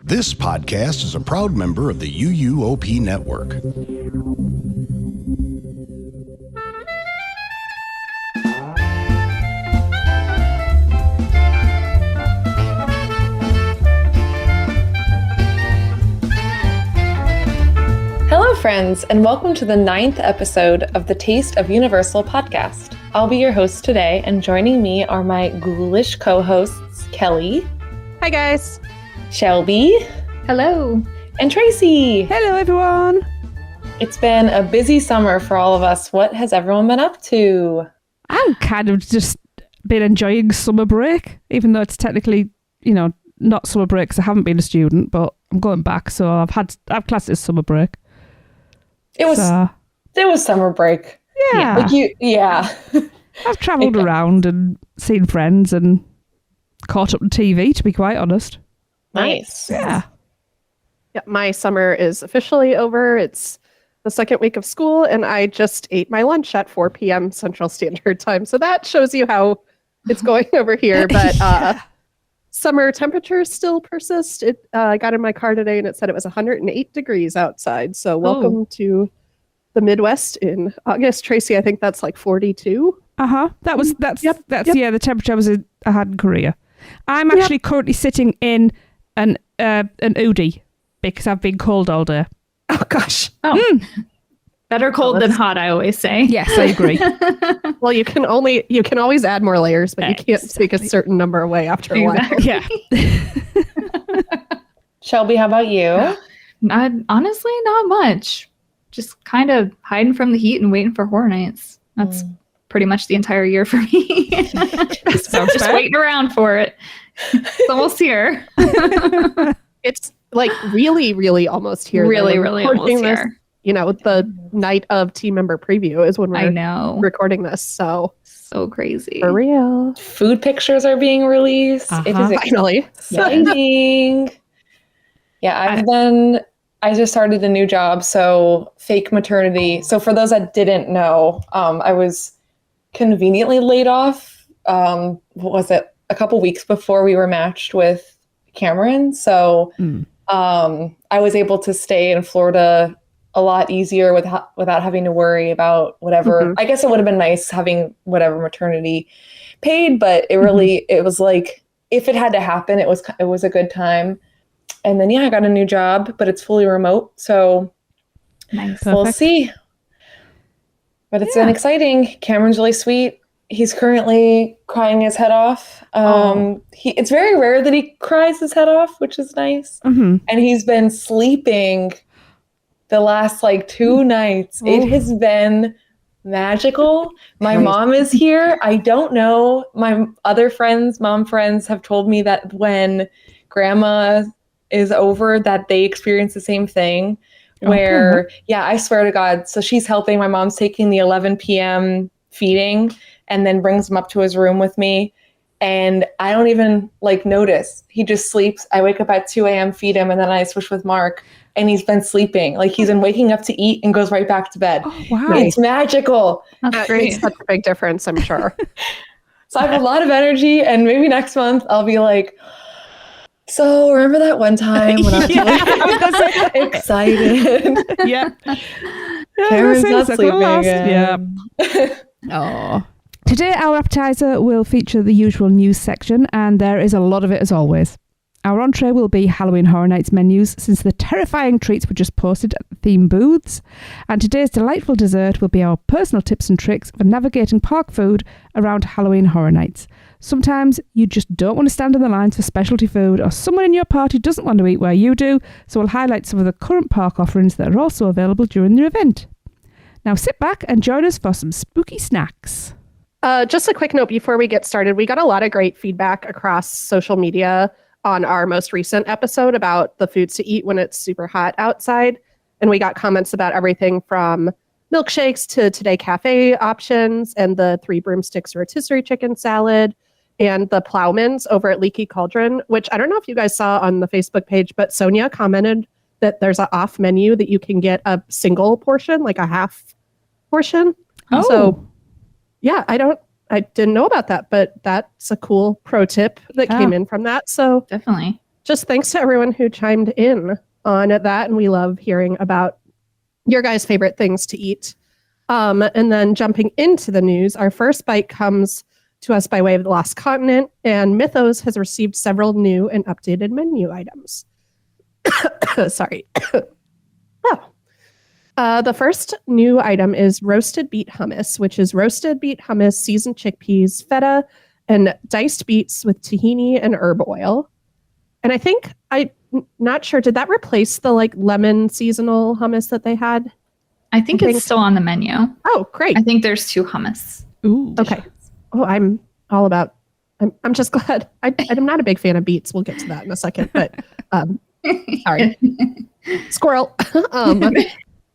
This podcast is a proud member of the UOAP network. Hello, friends, and welcome to the 9th episode of the Taste of Universal podcast. I'll be your host today, and joining me are my ghoulish co-hosts, Kelly. Hi, guys. Shelby. Hello. And Tracy. Hello, everyone. It's been a busy summer for all of us. What has everyone been up to? I've kind of just been enjoying summer break, even though it's technically, not summer break because I haven't been a student, but I'm going back, so I've classed it as summer break. It was summer break. Yeah. I've travelled around and seen friends and caught up on TV, to be quite honest. Nice. Yeah. My summer is officially over. It's the second week of school, and I just ate my lunch at 4 p.m. Central Standard Time. So that shows you how it's going over here. But summer temperatures still persist. I got in my car today, and it said it was 108 degrees outside. So welcome to the Midwest in August. Tracy, I think that's like 42. Uh-huh. That's the temperature I had in Korea. I'm actually currently sitting in an Udi because I've been cold all day. Oh gosh. Better cold than hot, I always say. Yes, I agree. Well, you can always add more layers, but you can't take a certain number away after a while. Yeah. Shelby, how about you? Honestly, not much. Just kind of hiding from the heat and waiting for horror nights. That's pretty much the entire year for me. just waiting around for it. It's almost here. It's like really, really almost here. Really almost here. The night of team member preview is when we're recording this. So crazy. For real. Food pictures are being released. It is finally exciting. Yeah, I just started a new job, so fake maternity. So for those that didn't know, I was conveniently laid off. What was it? A couple weeks before we were matched with Cameron. So I was able to stay in Florida a lot easier without having to worry about whatever. Mm-hmm. I guess it would have been nice having whatever maternity paid, but it was like, if it had to happen, it was a good time. And then, I got a new job, but it's fully remote. So nice. We'll see. But it's been exciting. Cameron's really sweet. He's currently crying his head off. It's very rare that he cries his head off, which is nice. Mm-hmm. And he's been sleeping the last 2 nights. It has been magical. My mom is here. I don't know. My other mom friends have told me that when grandma is over, that they experience the same thing. Where, I swear to God. So she's helping. My mom's taking the 11 p.m. feeding and then brings him up to his room with me. And I don't even notice. He just sleeps. I wake up at 2 a.m., feed him, and then I switch with Mark. And he's been sleeping. He's been waking up to eat and goes right back to bed. Oh, wow. It's magical. That's great. It's such a big difference, I'm sure. So I have a lot of energy. And maybe next month I'll be like, so remember that one time when I was excited? Yeah. Karen's not sleeping again. Yeah. Oh. Today our appetizer will feature the usual news section, and there is a lot of it as always. Our entree will be Halloween Horror Nights menus, since the terrifying treats were just posted at the theme booths. And today's delightful dessert will be our personal tips and tricks for navigating park food around Halloween Horror Nights. Sometimes you just don't want to stand in the lines for specialty food, or someone in your party doesn't want to eat where you do, so we'll highlight some of the current park offerings that are also available during the event. Now sit back and join us for some spooky snacks. Just a quick note before we get started. We got a lot of great feedback across social media on our most recent episode about the foods to eat when it's super hot outside. And we got comments about everything from milkshakes to Today Cafe options and the 3 broomsticks rotisserie chicken salad and the Plowmans over at Leaky Cauldron, which I don't know if you guys saw on the Facebook page, but Sonia commented that there's an off menu that you can get a single portion, like a half portion. Oh. So yeah, I didn't know about that, but that's a cool pro tip that came in from that. So definitely just thanks to everyone who chimed in on that. And we love hearing about your guys' favorite things to eat. And then jumping into the news, our first bite comes to us by way of the Lost Continent, and Mythos has received several new and updated menu items. Sorry. The first new item is roasted beet hummus, which is roasted beet hummus, seasoned chickpeas, feta, and diced beets with tahini and herb oil. And I think, I'm not sure, did that replace the like lemon seasonal hummus that they had? I think it's still on the menu. Oh, great. I think there's 2 hummus. Ooh. Okay. Oh, I'm all about, I'm just glad. I'm not a big fan of beets. We'll get to that in a second, but sorry. Squirrel.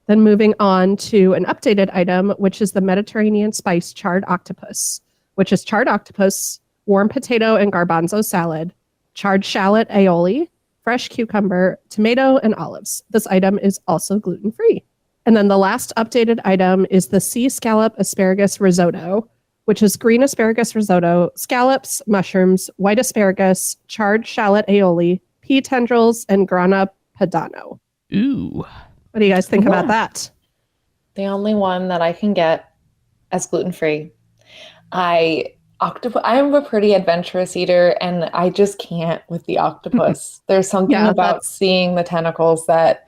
Then moving on to an updated item, which is the Mediterranean spice charred octopus, which is charred octopus, warm potato and garbanzo salad, charred shallot aioli, fresh cucumber, tomato, and olives. This item is also gluten-free. And then the last updated item is the sea scallop asparagus risotto, which is green asparagus risotto, scallops, mushrooms, white asparagus, charred shallot aioli, pea tendrils, and grana padano. Ooh. What do you guys think about that? The only one that I can get as gluten-free. I am a pretty adventurous eater, and I just can't with the octopus. There's something about seeing the tentacles that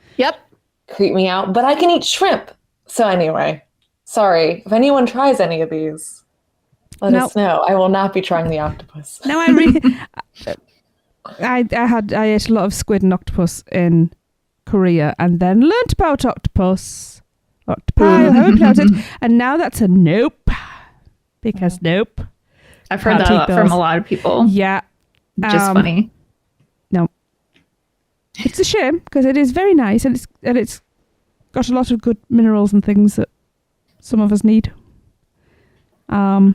creep me out, but I can eat shrimp. So anyway, sorry. If anyone tries any of these, let us know. I will not be trying the octopus. No, I ate a lot of squid and octopus in Korea, and then learnt about octopus. Octopi, how you pronounce it. And now that's a nope. Because nope. I've heard that from a lot of people. Yeah. Just funny. No. It's a shame, because it is very nice, and it's got a lot of good minerals and things that some of us need. But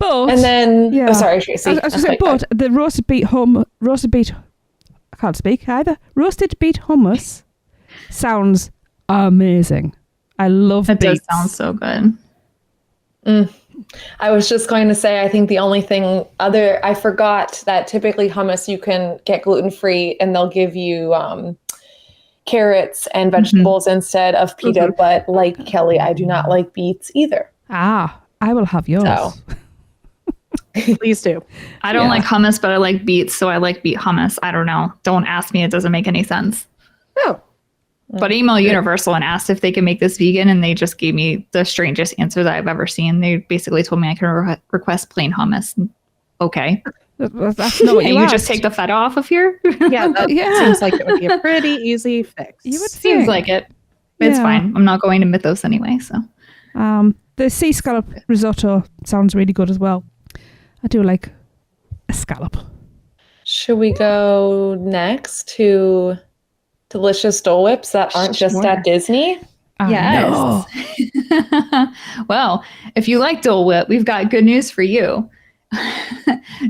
and then sorry, Tracy. I was going to say, but the roasted beet I can't speak either. Roasted beet hummus sounds amazing. I love beets. It does sound so good. I was just going to say, I think the only thing I forgot that typically hummus you can get gluten-free, and they'll give you carrots and vegetables instead of pita. But like Kelly, I do not like beets either. I will have yours. So. Please do. I don't like hummus, but I like beets, so I like beet hummus. I don't know. Don't ask me. It doesn't make any sense. Oh. But I emailed Universal and asked if they could make this vegan, and they just gave me the strangest answer that I've ever seen. They basically told me I can request plain hummus. Okay. That's not what you just take the feta off of here? That seems like it would be a pretty easy fix. You would Seems like it. It's fine. I'm not going to Mythos anyway, so. The sea scallop risotto sounds really good as well. I do like a scallop. Should we go next to delicious Dole Whips that aren't just at Disney? Yes. Well, if you like Dole Whip, we've got good news for you.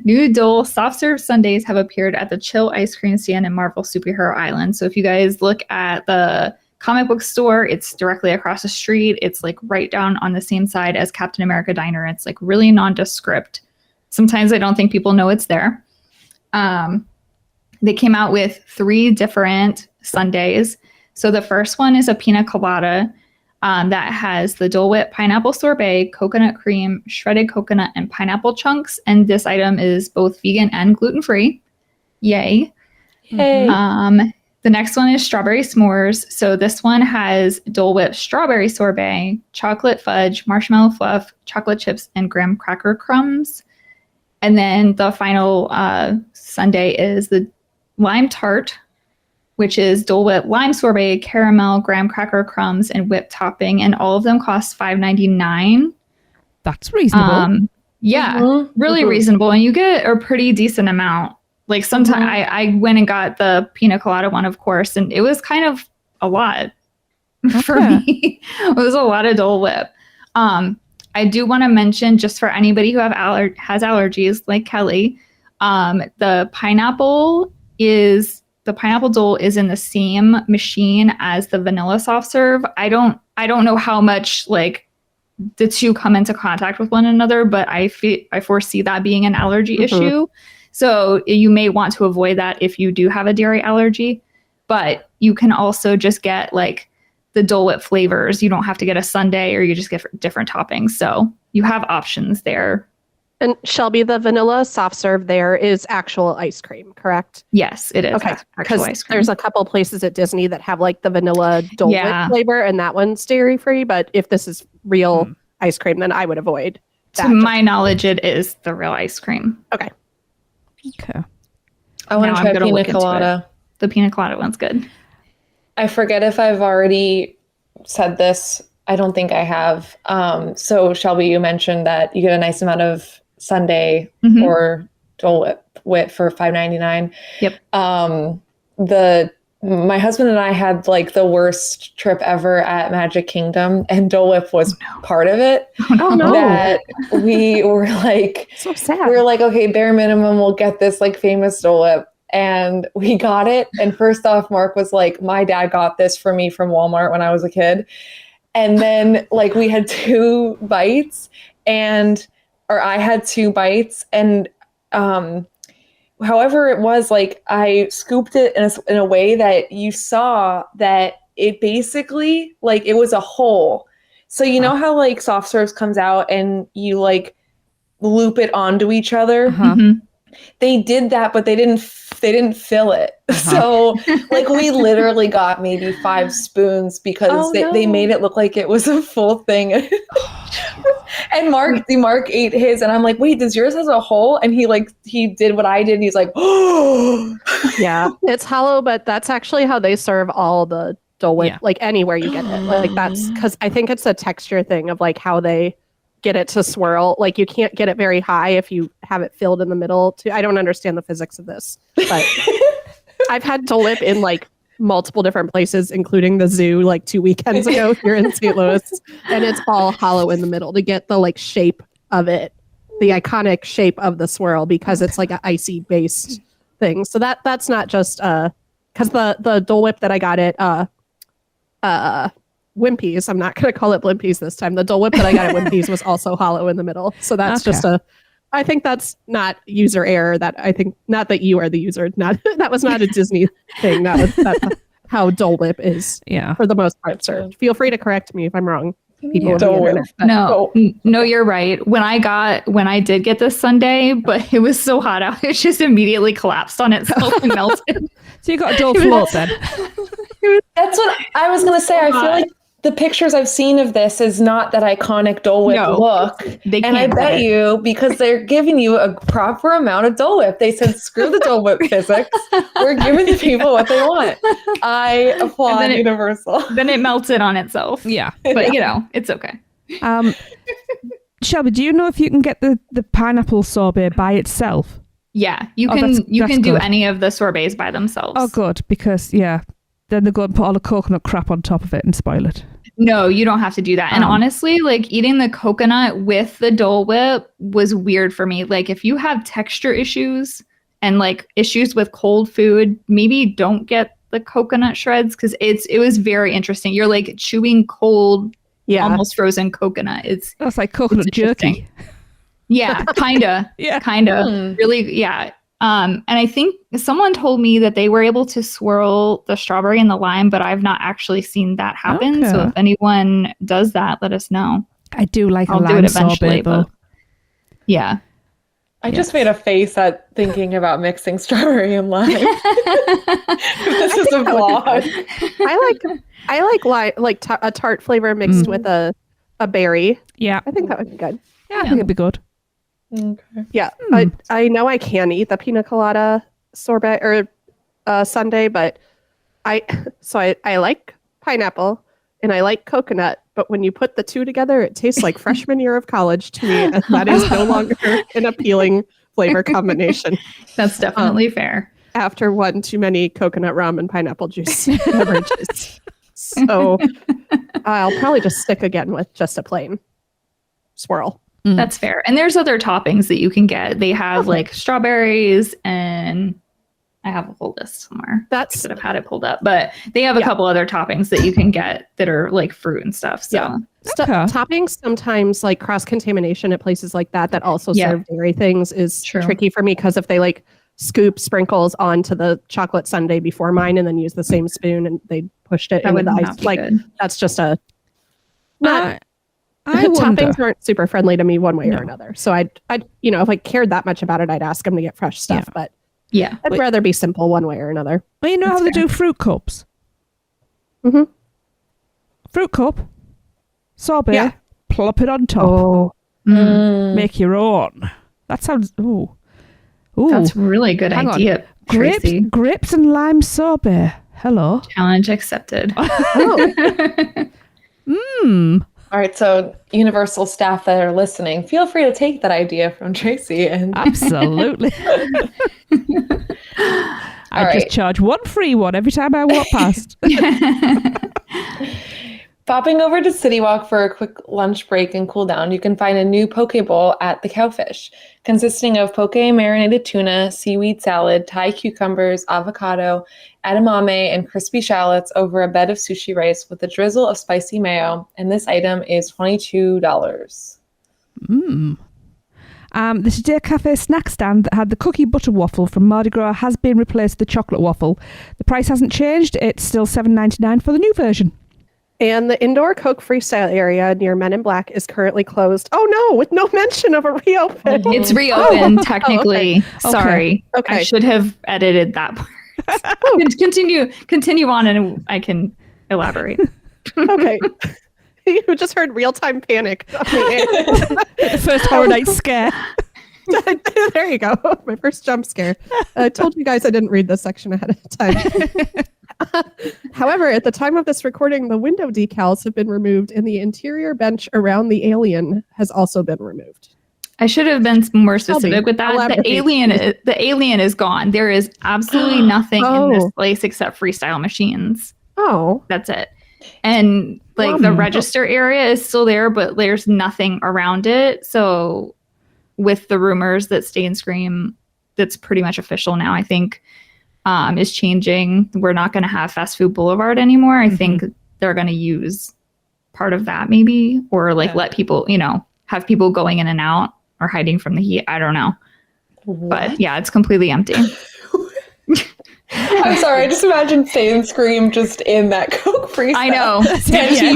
New Dole soft serve sundaes have appeared at the Chill ice cream stand in Marvel Superhero Island. So if you guys look at the comic book store, it's directly across the street. It's like right down on the same side as Captain America Diner. It's like really nondescript. Sometimes I don't think people know it's there. They came out with 3 different sundaes. So the first one is a pina colada that has the Dole Whip pineapple sorbet, coconut cream, shredded coconut, and pineapple chunks. And this item is both vegan and gluten-free. Yay. Hey. The next one is strawberry s'mores. So this one has Dole Whip strawberry sorbet, chocolate fudge, marshmallow fluff, chocolate chips, and graham cracker crumbs. And then the final sundae is the lime tart, which is Dole Whip lime sorbet, caramel, graham cracker crumbs, and whipped topping. And all of them cost $5.99. That's reasonable. Really reasonable. And you get a pretty decent amount. Like sometimes I went and got the pina colada one, of course, and it was kind of a lot for me. It was a lot of Dole Whip. I do want to mention, just for anybody who has allergies like Kelly, the pineapple Dole is in the same machine as the vanilla soft serve. I don't know how much like the two come into contact with one another, but I foresee that being an allergy issue. So you may want to avoid that if you do have a dairy allergy, but you can also just get like the Dole Whip flavors. You don't have to get a sundae, or you just get different toppings. So you have options there. And Shelby, the vanilla soft serve there is actual ice cream, correct? Yes, it is. Okay, actual because ice cream. there's a couple places at Disney that have like the vanilla Dole Whip flavor, and that one's dairy free. But if this is real ice cream, then I would avoid that. To my knowledge, it is the real ice cream. Okay. I want to try pina colada. The pina colada one's good. I forget if I've already said this. I don't think I have. So Shelby, you mentioned that you get a nice amount of sundae or Dole Whip for $5.99. Yep. My husband and I had like the worst trip ever at Magic Kingdom, and Dole Whip was part of it. Oh no! That we were like, so sad. We were like, okay, bare minimum, we'll get this like famous Dole Whip. And we got it. And first off, Mark was like, my dad got this for me from Walmart when I was a kid. And then like we had 2 bites or I had 2 bites, and however it was, like I scooped it in a way that you saw that it basically like it was a hole. So you know how like soft serves comes out and you like loop it onto each other? They did that, but they didn't fill it. So like we literally got maybe 5 spoons because they made it look like it was a full thing. And Mark ate his, and I'm like, wait, does yours has a hole? And he did what I did, and he's like, oh yeah, it's hollow, but that's actually how they serve all the Dole Whip, like anywhere you get it. Like that's because I think it's a texture thing of like how they get it to swirl. Like you can't get it very high if you have it filled in the middle. I don't understand the physics of this, but I've had Dole Whip in like multiple different places, including the zoo like 2 weekends ago here in St. Louis, and it's all hollow in the middle to get the like shape of it, the iconic shape of the swirl, because it's like an icy based thing. So that's not just because the Dole Whip that I got at Wimpy's, I'm not going to call it Blimpy's this time. The Dole Whip that I got at Wimpy's was also hollow in the middle. So that's just I think that's not user error. That I think not that you are the user. That was not a Disney thing. That's how Dole Whip is. Yeah, for the most part, sir. Feel free to correct me if I'm wrong. People on the internet. No, you're right. When I did get this sundae, but it was so hot out, it just immediately collapsed on itself and melted. So you got a Dole float then. That's what I was gonna say. I feel like the pictures I've seen of this is not that iconic Dole Whip look. And I bet you, because they're giving you a proper amount of Dole Whip, they said, screw the Dole Whip physics. We're giving the people what they want. I applaud Universal. Then it melted on itself. Yeah. But, it's okay. Shelby, do you know if you can get the pineapple sorbet by itself? Yeah, you can do any of the sorbets by themselves. Oh, good, because, then they go and put all the coconut crap on top of it and spoil it. No, you don't have to do that. And honestly, like eating the coconut with the Dole Whip was weird for me. Like if you have texture issues and like issues with cold food, maybe don't get the coconut shreds, because it was very interesting. You're like chewing cold, almost frozen coconut. That's like coconut jerky. Yeah, kinda. Kinda. Really, yeah. And I think someone told me that they were able to swirl the strawberry and the lime, but I've not actually seen that happen. Okay. So if anyone does that, let us know. I do like I'll a lime sorbet, though. Yeah. I just made a face at thinking about mixing strawberry and lime. This is a vlog. I like a tart flavor mixed with a berry. Yeah. I think that would be good. Yeah, I think it'd be good. Okay. Yeah, I know I can eat the pina colada sorbet or sundae, but I like pineapple and I like coconut, but when you put the two together, it tastes like freshman year of college to me, and that is no longer an appealing flavor combination. That's definitely fair. After one too many coconut rum and pineapple juice beverages. So I'll probably just stick again with just a plain swirl. That's fair. And there's other toppings that you can get. They have like strawberries, and I have a whole list somewhere. That's that I've had it pulled up, but they have a couple other toppings that you can get that are like fruit and stuff. So Toppings sometimes, like cross-contamination at places like that also serve dairy things is tricky for me, because if they like scoop sprinkles onto the chocolate sundae before mine and then use the same spoon and they pushed it into the ice, like that's just a not. Toppings aren't super friendly to me one way or another. So I'd if I cared that much about it, I'd ask them to get fresh stuff. But I'd rather be simple one way or another. Well, you know how they do fruit cups. Mm-hmm. Fruit cup, sorbet, plop it on top. Make your own. That sounds. Ooh. That's a really good idea. Grapes and lime sorbet. Hello. Challenge accepted. All right, so Universal staff that are listening, feel free to take that idea from Tracy. And absolutely. I just charge one free one every time I walk past. Popping over to City Walk for a quick lunch break and cool down, you can find a new poke bowl at the Cowfish, consisting of poke marinated tuna, seaweed salad, Thai cucumbers, avocado, edamame, and crispy shallots over a bed of sushi rice with a drizzle of spicy mayo. And this item is $22. The Today Cafe snack stand that had the cookie butter waffle from Mardi Gras has been replaced with the chocolate waffle. The price hasn't changed. It's still $7.99 for the new version. And the indoor Coke freestyle area near Men in Black is currently closed. Oh no, with no mention of a reopen. It's reopened technically. Okay. Sorry. Okay. I should have edited that part. Continue on and I can elaborate. Okay. You just heard real-time panic. The first Horror Night scare. There you go. My first jump scare. I told you guys I didn't read this section ahead of time. However, at the time of this recording, the window decals have been removed and the interior bench around the alien has also been removed. I should have been more specific with that. The alien is gone. There is absolutely nothing in this place except freestyle machines. Oh. That's it. And like the register area is still there, but there's nothing around it. So with the rumors that Stay and Scream, that's pretty much official now, I think, is changing. We're not going to have Fast Food Boulevard anymore. I think they're going to use part of that maybe, or like let people, have people going in and out or hiding from the heat. I don't know. What? But yeah, it's completely empty. I'm sorry, I just imagine Stay and Scream just in that Coke freestyle. I know. Just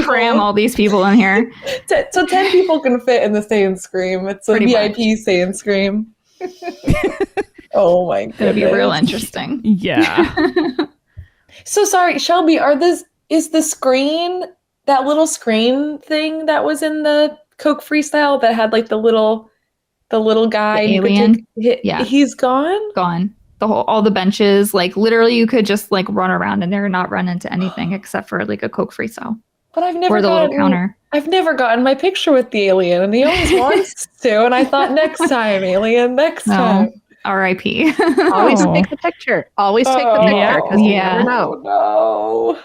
cram all these people in here. So 10 people can fit in the Stay and Scream. It's a VIP Stay and Scream. Oh my goodness. It'll be real interesting. Yeah. So sorry, Shelby, is the screen, that little screen thing that was in the Coke freestyle that had like the little guy, the alien? He's gone? Gone. All the benches, like literally you could just like run around and they're not run into anything except for like a Coke freestyle. But I've never or the little counter. I've never gotten my picture with the alien, and he always wants to, and I thought next time, alien, next time. R.I.P. Always take the picture. Always take the picture, because you never know. No.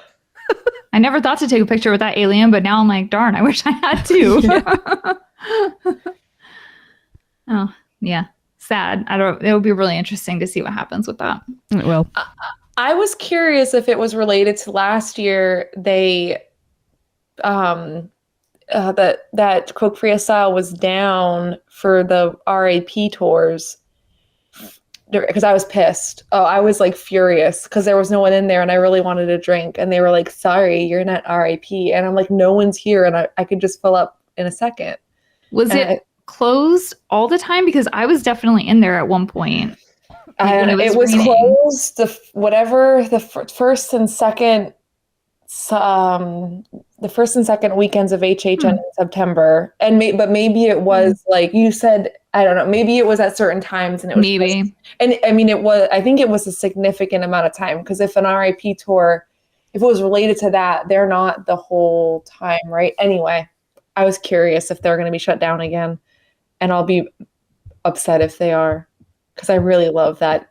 I never thought to take a picture with that alien, but now I'm like, darn, I wish I had to. Oh, yeah. Sad. It would be really interesting to see what happens with that. It will. I was curious if it was related to last year. They that Coke Freestyle was down for the RAP tours because I was pissed. Oh, I was like furious because there was no one in there and I really wanted a drink, and they were like, "Sorry, you're not RAP," and I'm like, "No one's here," and I could just fill up in a second. Was it closed all the time? Because I was definitely in there at one point. It was closed. The first and second weekends of HHN in September, but maybe it was like you said. I don't know. Maybe it was at certain times, and it was maybe. And I mean, it was. I think it was a significant amount of time because if an RIP tour, if it was related to that, they're not the whole time, right? Anyway, I was curious if they're going to be shut down again. And I'll be upset if they are, because I really love that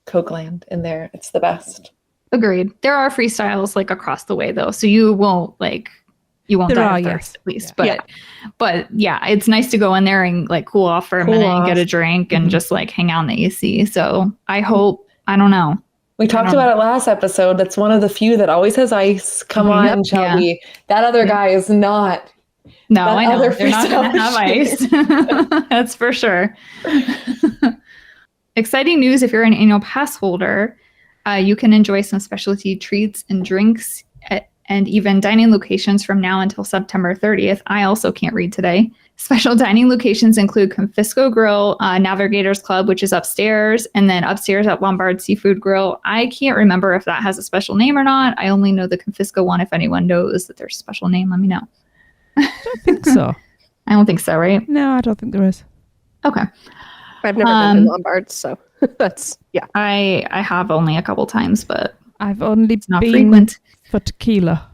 Coke Land in there. It's the best. Agreed. There are freestyles like across the way though, so you won't die of thirst at least. But yeah, it's nice to go in there and like cool off for a minute and get a drink and just like hang out in the AC. So I hope. I don't know. We talked about it last episode. That's one of the few that always has ice. Come on, Shelby. Yeah. That other guy is not. No, But I know. other They're not going to have ice. That's for sure. Exciting news if you're an annual pass holder. You can enjoy some specialty treats and drinks and even dining locations from now until September 30th. I also can't read today. Special dining locations include Confisco Grill, Navigators Club, which is upstairs, and then upstairs at Lombard Seafood Grill. I can't remember if that has a special name or not. I only know the Confisco one. If anyone knows that there's a special name, let me know. I don't think so. I don't think so, right? No, I don't think there is. Okay. I've never been to Lombard's, so that's, yeah. I have only a couple times, but I've only it's not been frequent. for tequila.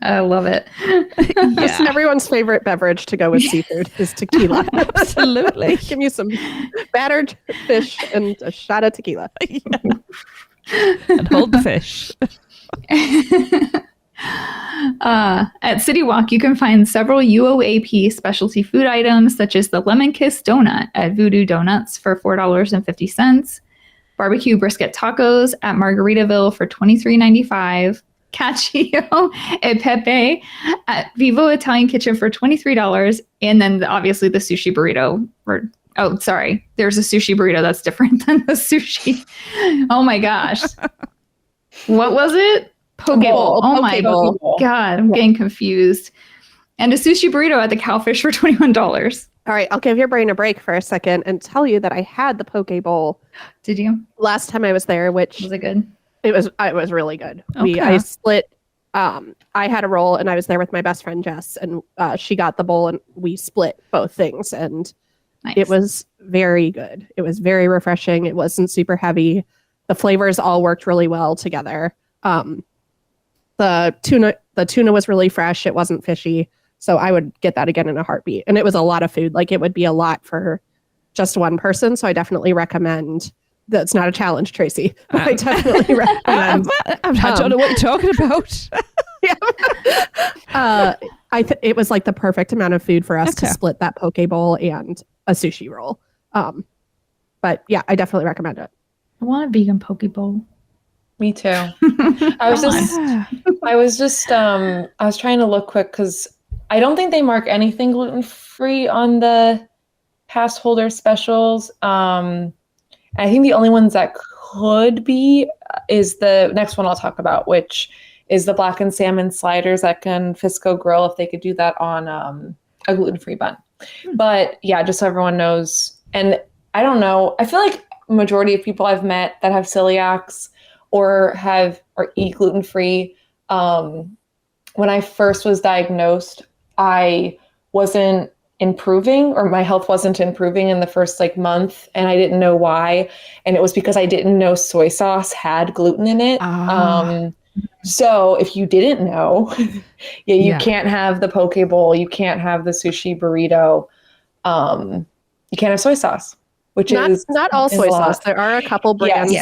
I love it. Just everyone's favorite beverage to go with seafood is tequila. Absolutely. Give me some battered fish and a shot of tequila. And hold the fish. At City Walk, you can find several UOAP specialty food items, such as the Lemon Kiss Donut at Voodoo Donuts for $4.50, barbecue brisket tacos at Margaritaville for $23.95, Cacio e Pepe at Vivo Italian Kitchen for $23, and then obviously the sushi burrito. There's a sushi burrito that's different than the sushi. Oh my gosh. What was it? Poke bowl. Oh my God, I'm getting confused. And a sushi burrito at the Cowfish for $21. All right, I'll give your brain a break for a second and tell you that I had the poke bowl. Did you? Last time I was there, which Was it good? it was really good. Okay. I split. I had a roll, and I was there with my best friend Jess, and she got the bowl, and we split both things, and Nice. it was very good. It was very refreshing. It wasn't super heavy. The flavors all worked really well together. The tuna was really fresh. It wasn't fishy. So I would get that again in a heartbeat. And it was a lot of food. Like, it would be a lot for just one person. So I definitely recommend. That's not a challenge, Tracy. I definitely recommend. I don't know what you're talking about. It was like the perfect amount of food for us to Okay. split that poke bowl and a sushi roll. But yeah, I definitely recommend it. I want a vegan poke bowl. Me too. I was trying to look quick because I don't think they mark anything gluten-free on the pass holder specials. I think the only ones that could be is the next one I'll talk about, which is the blackened salmon sliders at Confisco Grill, if they could do that on a gluten-free bun. But yeah, just so everyone knows. And I don't know, I feel like majority of people I've met that have celiacs or eat gluten-free, when I first was diagnosed, I wasn't improving, or my health wasn't improving in the first month, and I didn't know why. And it was because I didn't know soy sauce had gluten in it. So if you didn't know, you can't have the poke bowl, you can't have the sushi burrito, you can't have soy sauce, which is not all soy sauce. There are a couple brands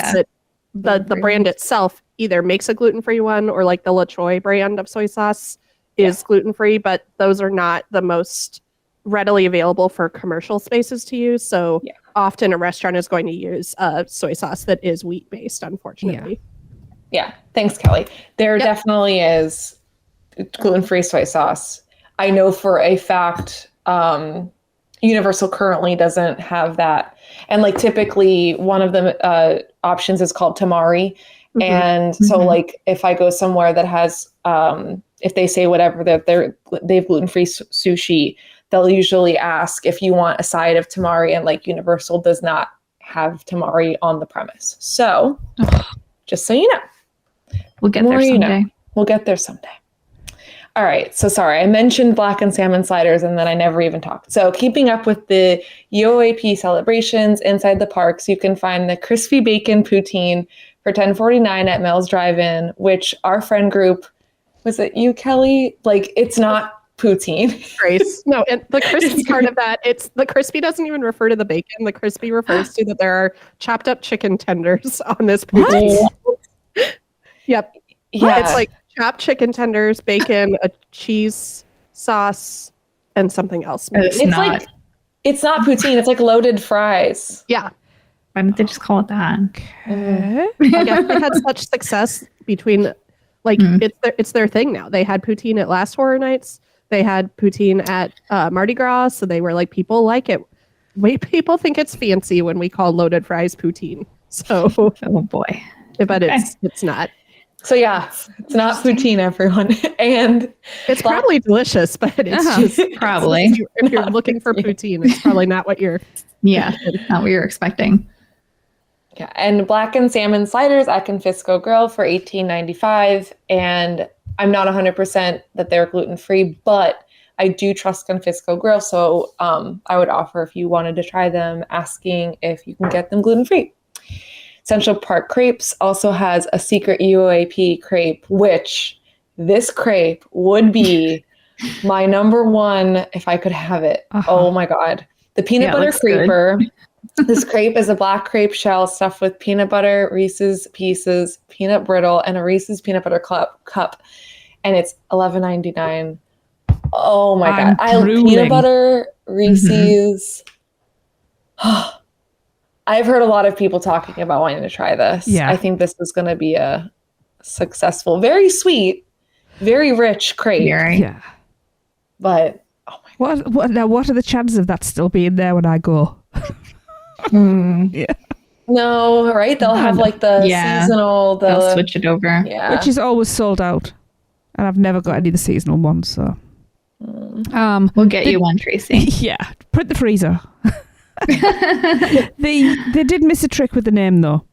that the brand itself either makes a gluten-free one, or like the La Choy brand of soy sauce is gluten-free, but those are not the most readily available for commercial spaces to use. So often a restaurant is going to use a soy sauce that is wheat-based, unfortunately. Yeah. Thanks, Kelly. There definitely is gluten-free soy sauce. I know for a fact Universal currently doesn't have that. And typically one of the options is called tamari. Mm-hmm. And so if I go somewhere that has, if they say whatever that they have gluten-free sushi, they'll usually ask if you want a side of tamari, and Universal does not have tamari on the premise. So just so you know. We'll get there someday. We'll get there someday. All right. So sorry, I mentioned blackened salmon sliders and then I never even talked. So keeping up with the UOAP celebrations inside the parks, you can find the crispy bacon poutine for $10.49 at Mel's Drive-In, which our friend group, was it you, Kelly? It's not poutine. Grace. No, and the crispy part of that, the crispy doesn't even refer to the bacon. The crispy refers to that there are chopped up chicken tenders on this poutine. Yep. Yeah. It's chopped chicken tenders, bacon, a cheese sauce, and something else. It's not poutine. It's loaded fries. Yeah. Why didn't they just call it that? Okay. I guess we had such success between Like it's their thing now. They had poutine at last Horror Nights. They had poutine at Mardi Gras. So they were like, people like it. People think it's fancy when we call loaded fries poutine. So, Oh boy. but it's not. So yeah, it's not poutine, everyone. And It's probably delicious, but it's just Probably. if you're looking for poutine, it's probably not what you're. Yeah, not what you're expecting. yeah, and blackened salmon sliders at Confisco Grill for $18.95. And I'm not 100% that they're gluten-free, but I do trust Confisco Grill. So I would offer, if you wanted to try them, asking if you can get them gluten-free. Central Park Crepes also has a secret UOAP crepe, which this crepe would be my number one if I could have it. Oh my God. The peanut butter creeper. This crepe is a black crepe shell stuffed with peanut butter, Reese's Pieces, peanut brittle, and a Reese's peanut butter cup. And it's $11.99. Oh my God. I love peanut butter, Reese's. I've heard a lot of people talking about wanting to try this. Yeah. I think this is going to be a successful, very sweet, very rich crepe. Yeah. But oh my God. What are the chances of that still being there when I go? Yeah. No, right? They'll have like the seasonal. They'll switch it over. Yeah. Which is always sold out. And I've never got any of the seasonal ones, so. We'll get you one, Tracy. Yeah. Put the freezer. They did miss a trick with the name though.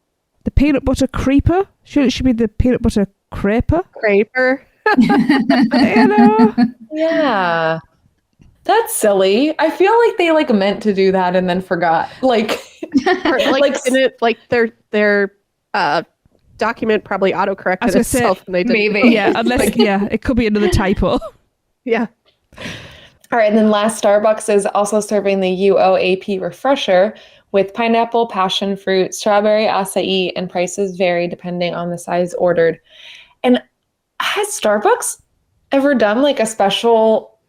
The peanut butter creeper. Sure, it should be the peanut butter creper. Creeper. You know? Yeah. That's silly. I feel like they like meant to do that and then forgot. Like, Or, like their document probably autocorrected itself and they didn't. maybe. Yeah, unless it could be another typo. Yeah. all right. And then last, Starbucks is also serving the UOAP refresher with pineapple, passion fruit, strawberry, acai, and prices vary depending on the size ordered. And has Starbucks ever done like a special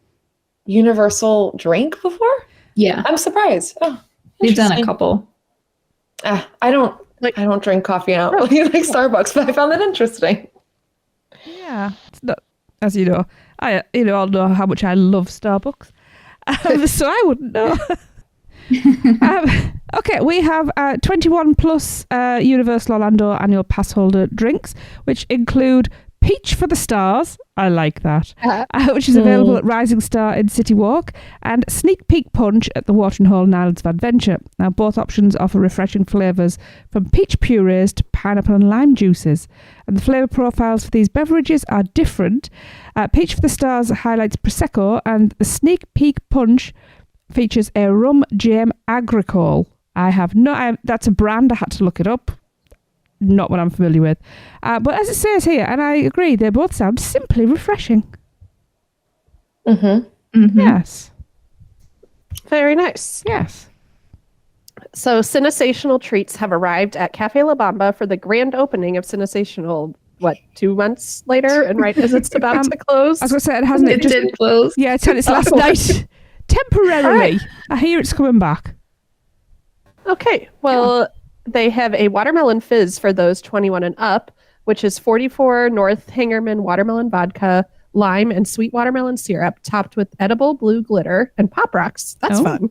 universal drink before? Yeah. I'm surprised. Oh, They've done a interesting. couple. I don't drink coffee out like Starbucks, but I found that interesting. Yeah. It's not, as you know, I all know how much I love Starbucks. So I wouldn't know. Okay, we have 21 plus Universal Orlando annual pass holder drinks, which include Peach for the Stars, I like that, which is available at Rising Star in City Walk, and Sneak Peek Punch at the Watering Hole and Islands of Adventure. Now, both options offer refreshing flavours from peach purees to pineapple and lime juices. And the flavour profiles for these beverages are different. Peach for the Stars highlights Prosecco, and the Sneak Peek Punch features a rum jam agricole. That's a brand, I had to look it up. Not what I'm familiar with. But as it says here, and I agree, they both sound simply refreshing. Yes. Very nice. Yes. So Cinesational treats have arrived at Cafe La Bamba for the grand opening of Cinesational, 2 months later? And right as it's about to close? I was going to say, it hasn't It did close. Yeah, it's had its last night. Temporarily. I hear it's coming back. Okay, well, they have a watermelon fizz for those 21 and up, which is 44 North Hangerman watermelon vodka, lime, and sweet watermelon syrup, topped with edible blue glitter and Pop Rocks. That's fun.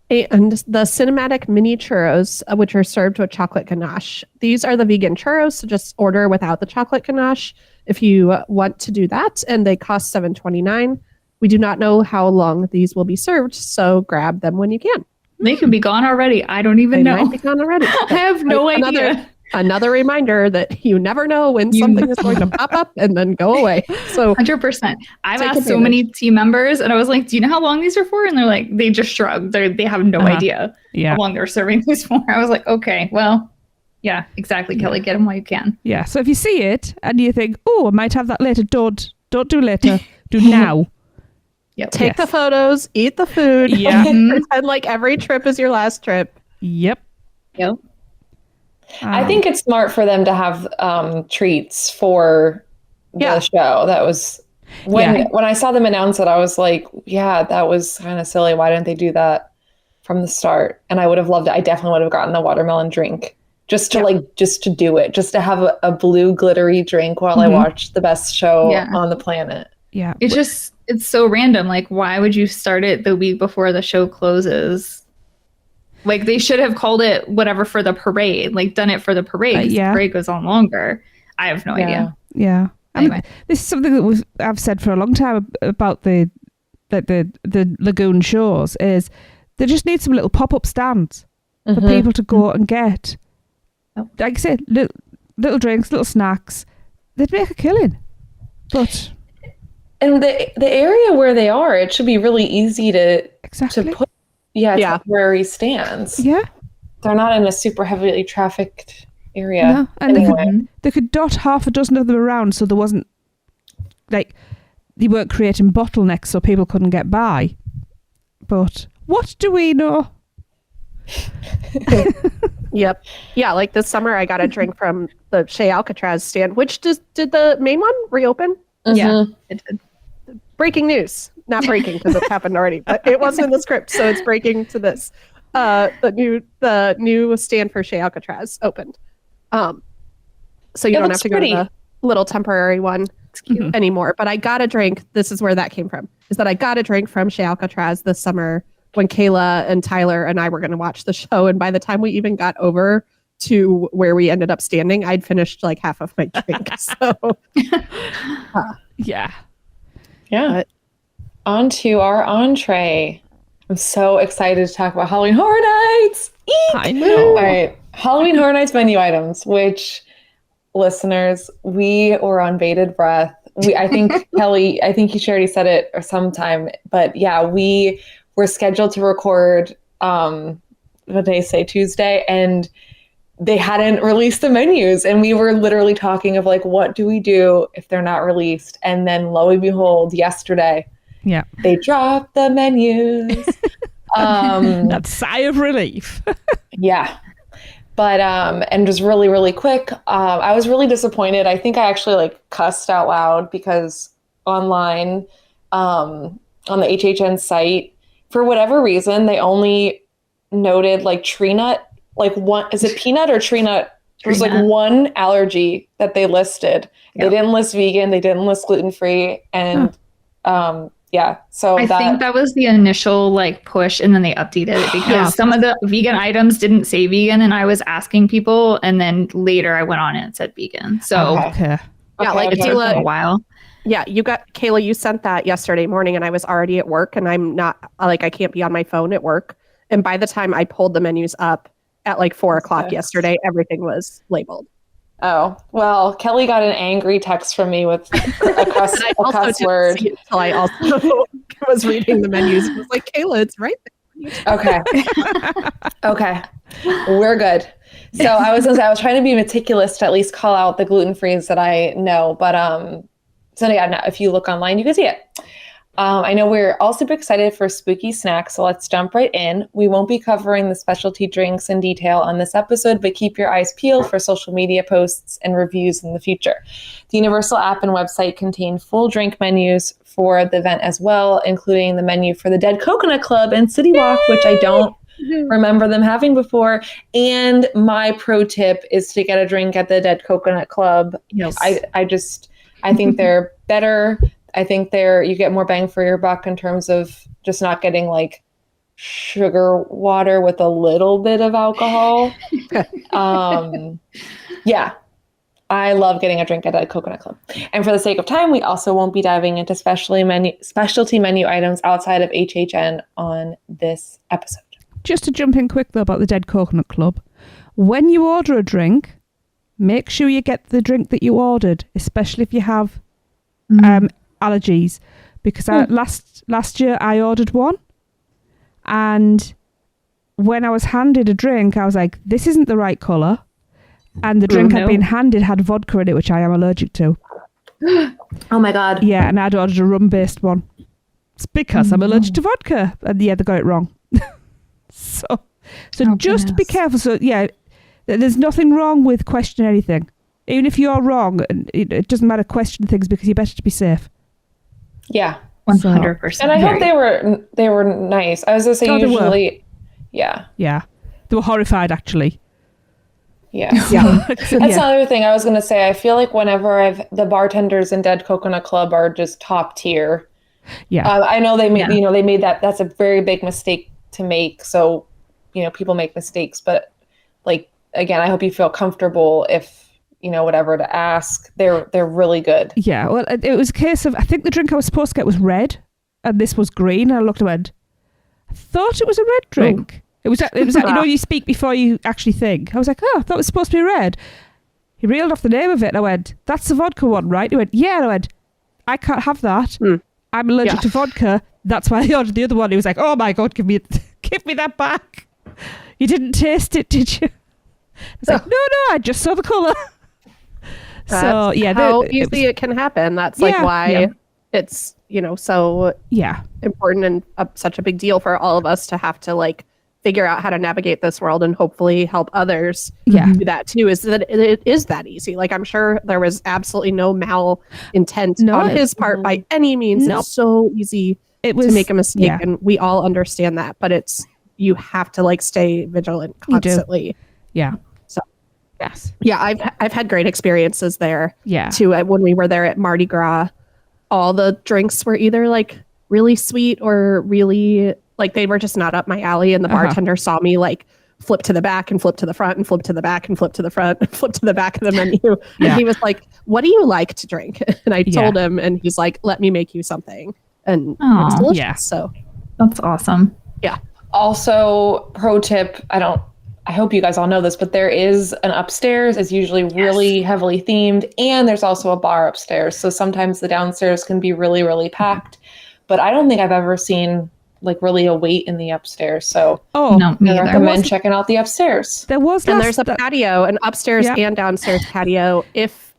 And the cinematic mini churros, which are served with chocolate ganache. These are the vegan churros, so just order without the chocolate ganache if you want to do that, and they cost $7.29. We do not know how long these will be served, so grab them when you can. They could be gone already. I don't even know. They might be gone already. I have no idea. Another reminder that you never know when something is going to pop up and then go away. So 100%. I've asked so many team members, and I was like, "Do you know how long these are for?" And they're like, they just shrugged. They have no idea how long they're serving these for. I was like, "Okay, well, yeah, exactly, Kelly. Get them while you can." Yeah. So if you see it and you think, "Oh, I might have that later," don't do later. Do now. Yep. Take the photos, eat the food. Yeah. Pretend like every trip is your last trip. Yep. I think it's smart for them to have treats for the show. That was when I saw them announce it, I was like, yeah, that was kind of silly. Why didn't they do that from the start? And I would have loved it. I definitely would have gotten the watermelon drink just to do it, just to have a blue glittery drink while I watch the best show on the planet. Yeah. It's so random. Like, why would you start it the week before the show closes? Like, they should have called it whatever for the parade, like done it for the parade. 'Cause the parade goes on longer. I have no idea. Yeah. Anyway. I mean, this is something that I've said for a long time about the lagoon shores is they just need some little pop-up stands for people to go and get. Like I said, little drinks, little snacks. They'd make a killing. And the area where they are, it should be really easy to put temporary stands. Yeah. They're not in a super heavily trafficked area. No. And anyway. they could dot half a dozen of them around so there wasn't, like, they weren't creating bottlenecks so people couldn't get by. But what do we know? Yep. Yeah, like this summer I got a drink from the Chez Alcatraz stand, which did the main one reopen? Yeah, it did. Breaking news. Not breaking because it happened already, but it wasn't in the script, so it's breaking to this. The new stand for Chez Alcatraz opened. So you don't have to go to the little temporary one anymore. But I got a drink. This is where that came from. Is that I got a drink from Chez Alcatraz this summer when Kayla and Tyler and I were going to watch the show. And by the time we even got over to where we ended up standing, I'd finished like half of my drink. So yeah. But on to our entree. I'm so excited to talk about Halloween Horror Nights. Eek! I know. All right. Halloween Horror Nights menu items, which listeners, we were on bated breath. I think Kelly, I think she already said it or sometime, but yeah, we were scheduled to record, what did they say, Tuesday, and they hadn't released the menus, and we were literally talking of like, what do we do if they're not released? And then lo and behold, yesterday, they dropped the menus. That sigh of relief. Yeah. But, and just really, really quick, I was really disappointed. I think I actually like cussed out loud because online, on the HHN site, for whatever reason, they only noted like tree nut, like one, is it peanut or tree nut? There's like one allergy that they listed. They didn't list vegan. They didn't list gluten-free. And, so I think that was the initial like push, and then they updated it because some of the vegan items didn't say vegan, and I was asking people, and then later I went on and it said vegan. So okay. Like it's been a while. Yeah, Kayla, you sent that yesterday morning, and I was already at work, and I'm not like I can't be on my phone at work. And by the time I pulled the menus up at like 4:00 yesterday, everything was labeled. Oh, well, Kelly got an angry text from me with a cuss word. So I also was reading the menus and was like, Kayla, it's right there. Okay. We're good. So I was trying to be meticulous to at least call out the gluten-frees that I know. But if you look online, you can see it. I know we're all super excited for spooky snacks, so let's jump right in. We won't be covering the specialty drinks in detail on this episode, but keep your eyes peeled for social media posts and reviews in the future. The Universal app and website contain full drink menus for the event as well, including the menu for the Dead Coconut Club and City Walk, which I don't remember them having before. And my pro tip is to get a drink at the Dead Coconut Club. Yes. I think they're better. I think you get more bang for your buck in terms of just not getting like sugar water with a little bit of alcohol. I love getting a drink at a Coconut Club. And for the sake of time, we also won't be diving into specialty menu items outside of HHN on this episode. Just to jump in quick though about the Dead Coconut Club, when you order a drink, make sure you get the drink that you ordered, especially if you have allergies, because last year I ordered one, and when I was handed a drink, I was like, this isn't the right colour, and the drink I'd been handed had vodka in it, which I am allergic to. Oh my god. Yeah, and I'd ordered a rum-based one. It's because I'm allergic to vodka, and they got it wrong. so just be careful. So there's nothing wrong with questioning anything. Even if you're wrong, it doesn't matter, question things, because you're better to be safe. Yeah, 100%. And I hope they were nice. I was gonna say usually, they were horrified actually. Yeah. Yeah. That's another thing I was going to say. I feel like whenever the bartenders in Dead Coconut Club are just top tier. Yeah. I know they made, Yeah. they made that's a very big mistake to make. So, people make mistakes, but like, again, I hope you feel comfortable if, whatever to ask. They're really good. Yeah, well, it was a case of, I think the drink I was supposed to get was red, and this was green, and I looked and went, I thought it was a red drink. It was like, you speak before you actually think. I was like, oh, I thought it was supposed to be red. He reeled off the name of it, and I went, that's the vodka one, right? He went, yeah, and I went, I can't have that. I'm allergic to vodka. That's why I ordered the other one. He was like, oh my God, give me that back. You didn't taste it, did you? I was like, no, I just saw the colour. So yeah, how easily it can happen. That's like why it's so important and such a big deal for all of us to have to like figure out how to navigate this world and hopefully help others do that too. Is that it is that easy? Like I'm sure there was absolutely no malintent on his part by any means. It's so easy to make a mistake, and we all understand that. But you have to like stay vigilant constantly. Yeah. Yes. Yeah, I've had great experiences there. Yeah. Too. When we were there at Mardi Gras, all the drinks were either like really sweet or really like they were just not up my alley. And the bartender saw me like flip to the back and flip to the front and flip to the back and flip to the front and flip to the back of the menu. And he was like, "What do you like to drink?" And I told him, and he's like, "Let me make you something." And it was delicious. Yeah. So That's awesome. yeah. Also, pro tip, I hope you guys all know this, but there is an upstairs. It's usually really heavily themed, and there's also a bar upstairs. So sometimes the downstairs can be really, really packed, but I don't think I've ever seen like really a wait in the upstairs. So No, me I either. recommend checking out the upstairs. There was And there's a patio, an upstairs and downstairs patio. If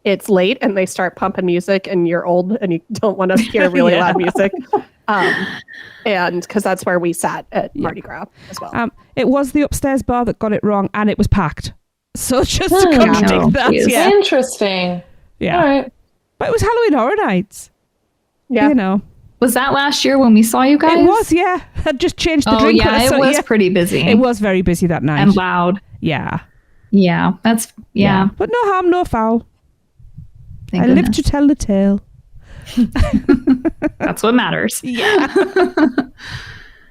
it's late and they start pumping music and you're old and you don't want to hear really loud music. And because that's where we sat at Mardi Gras as well. It was the upstairs bar that got it wrong, and it was packed. So just to contradict that. Yeah. Interesting. Yeah. All right. But it was Halloween Horror Nights. Yeah. Was that last year when we saw you guys? It was, yeah. I'd just changed the drink. Yeah, it was pretty busy. It was very busy that night. And loud. Yeah. Yeah, that's, But no harm, no foul. Thank I goodness. live to tell the tale. That's what matters. Yeah.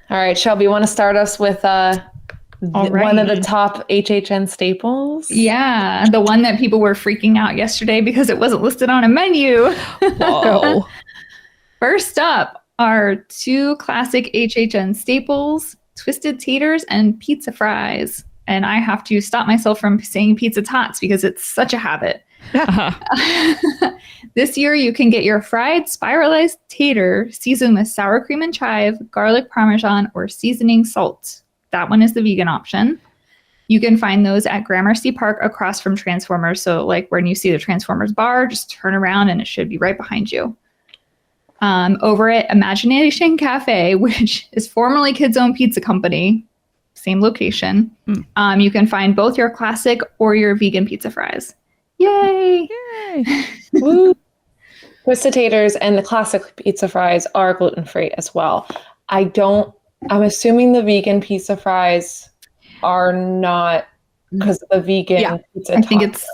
All right, Shelby, you want to start us with one of the top HHN staples? Yeah, the one that people were freaking out yesterday because it wasn't listed on a menu. Whoa. First up are two classic HHN staples, twisted taters and pizza fries. And I have to stop myself from saying pizza tots because it's such a habit. This year, you can get your fried spiralized tater seasoned with sour cream and chive, garlic parmesan, or seasoning salt. That one is the vegan option. You can find those at Gramercy Park across from Transformers. So like when you see the Transformers bar, just turn around and it should be right behind you. Over at Imagination Cafe, which is formerly Kids Own Pizza Company, same location, you can find both your classic or your vegan pizza fries. Yay! Woo. Twisted taters and the classic pizza fries are gluten-free as well. I'm assuming the vegan pizza fries are not because of the vegan pizza. I think it's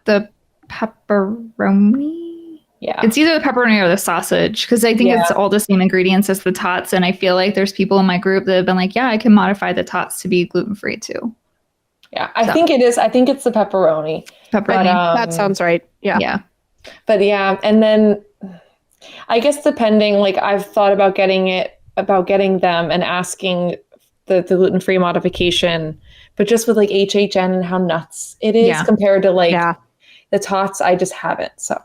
the pepperoni. Yeah. It's either the pepperoni or the sausage because I think it's all the same ingredients as the tots. And I feel like there's people in my group that have been like, yeah, I can modify the tots to be gluten-free too. Yeah, I think it is. I think it's the pepperoni. Pepperoni. But, That sounds right. Yeah. Yeah. But yeah, and then I guess depending, like I've thought about getting them and asking the gluten-free modification, but just with like HHN and how nuts it is compared to like the tots, I just haven't. So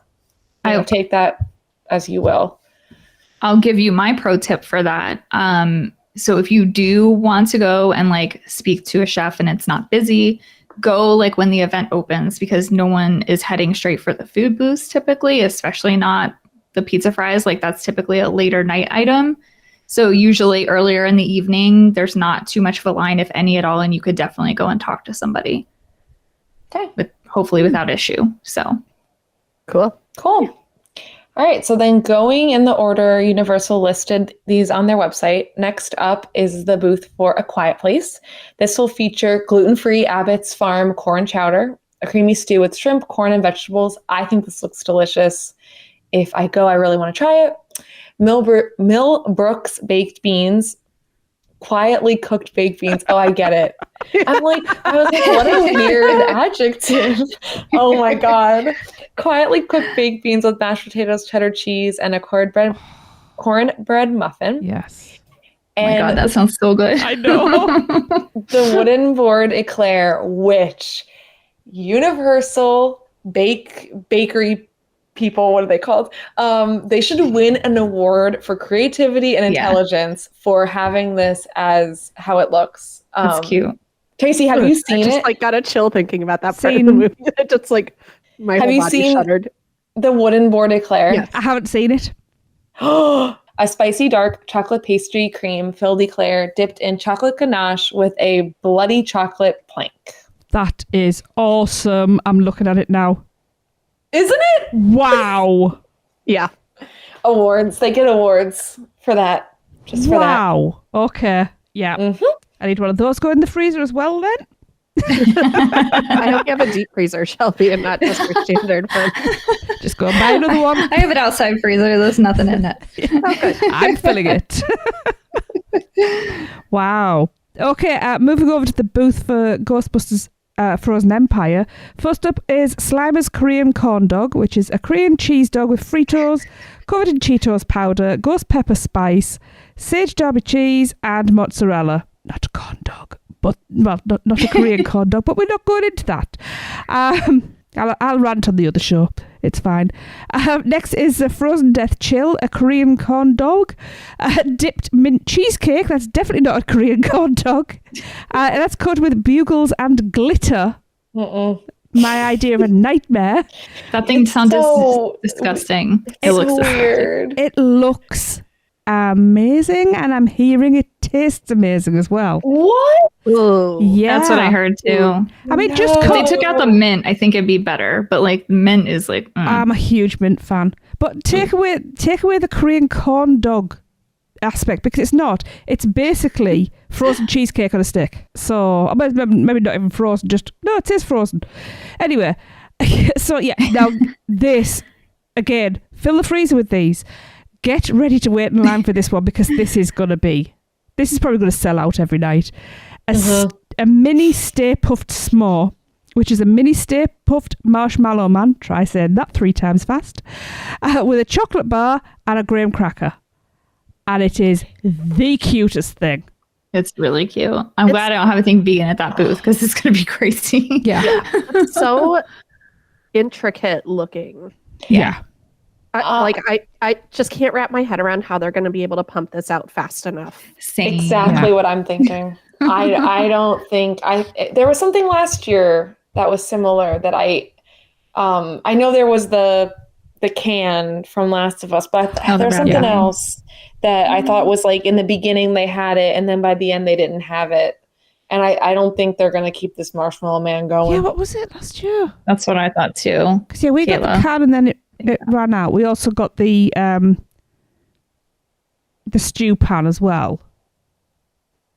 I'll take that as you will. I'll give you my pro tip for that. So if you do want to go and like speak to a chef and it's not busy, go like when the event opens because no one is heading straight for the food booths typically, especially not the pizza fries. Like that's typically a later night item. So usually earlier in the evening, there's not too much of a line, if any at all, and you could definitely go and talk to somebody. Okay. But hopefully without issue. So Cool. All All right, so then going in the order Universal listed these on their website, next up is the booth for A Quiet Place. This will feature gluten-free Abbott's Farm corn chowder, a creamy stew with shrimp, corn, and vegetables. I think this looks delicious. If I go, I really want to try it. Millbrook's baked beans, quietly cooked baked beans. Oh, I get it. I was like, what a weird adjective. Oh my God. Quietly cooked baked beans with mashed potatoes, cheddar cheese, and a cornbread muffin. Yes. And oh my God, that sounds so good. I know. the wooden board eclair, which Universal Bakery people, what are they called? They should win an award for creativity and intelligence for having this as how it looks. It's cute. Tracy, have you seen I just it? got a chill thinking about that part of the movie. It just my whole body shuddered. The wooden board eclair? Yes. I haven't seen it. A spicy dark chocolate pastry cream filled eclair dipped in chocolate ganache with a bloody chocolate plank. That is awesome. I'm looking at it now. Isn't it? Wow. Yeah. Awards. They get awards for that. Just for that. Wow. Okay. Yeah. Mm-hmm. I need one of those go in the freezer as well then. I hope you have a deep freezer, Shelby, and not just your standard one. Just go and buy another one. I have an outside freezer. There's nothing in it. I'm filling it. Wow. Okay, moving over to the booth for Ghostbusters Frozen Empire. First up is Slimer's Korean Corn Dog, which is a Korean cheese dog with Fritos, covered in Cheetos powder, ghost pepper spice, sage derby cheese, and mozzarella. Not a corn dog, but, well, not a Korean corn dog, but we're not going into that. I'll rant on the other show. It's fine. Next is a Frozen Death Chill, a Korean corn dog. Dipped mint cheesecake. That's definitely not a Korean corn dog. And that's coated with bugles and glitter. My idea of a nightmare. That thing sounds disgusting. It looks weird. It looks amazing, and I'm hearing it tastes amazing as well. What? Ooh. Yeah. That's what I heard too. I mean, just If they cut. took out the mint, I think it'd be better. But like mint is like I'm a huge mint fan, but take away the Korean corn dog aspect, because it's not. It's basically frozen cheesecake on a stick. So maybe not even frozen. Just no, it is frozen. Anyway, so yeah. Now this again, fill the freezer with these. Get ready to wait in line for this one, because this is probably going to sell out every night. A mini Stay Puffed S'more, which is a mini Stay Puffed Marshmallow Man, try saying that 3 times fast, with a chocolate bar and a graham cracker. And it is the cutest thing. it's really cute. I'm glad I don't have anything vegan at that booth because it's going to be crazy. Yeah. It's so intricate looking. Yeah. I just can't wrap my head around how they're going to be able to pump this out fast enough. Same. Exactly what I'm thinking. I don't think there was something last year that was similar that I know there was the can from Last of Us, but there was something else that I thought was like in the beginning they had it and then by the end they didn't have it. And I don't think they're going to keep this Marshmallow Man going. Yeah, what was it last year? That's what I thought too. Because we got the can and then it ran out. We also got the stew pan as well.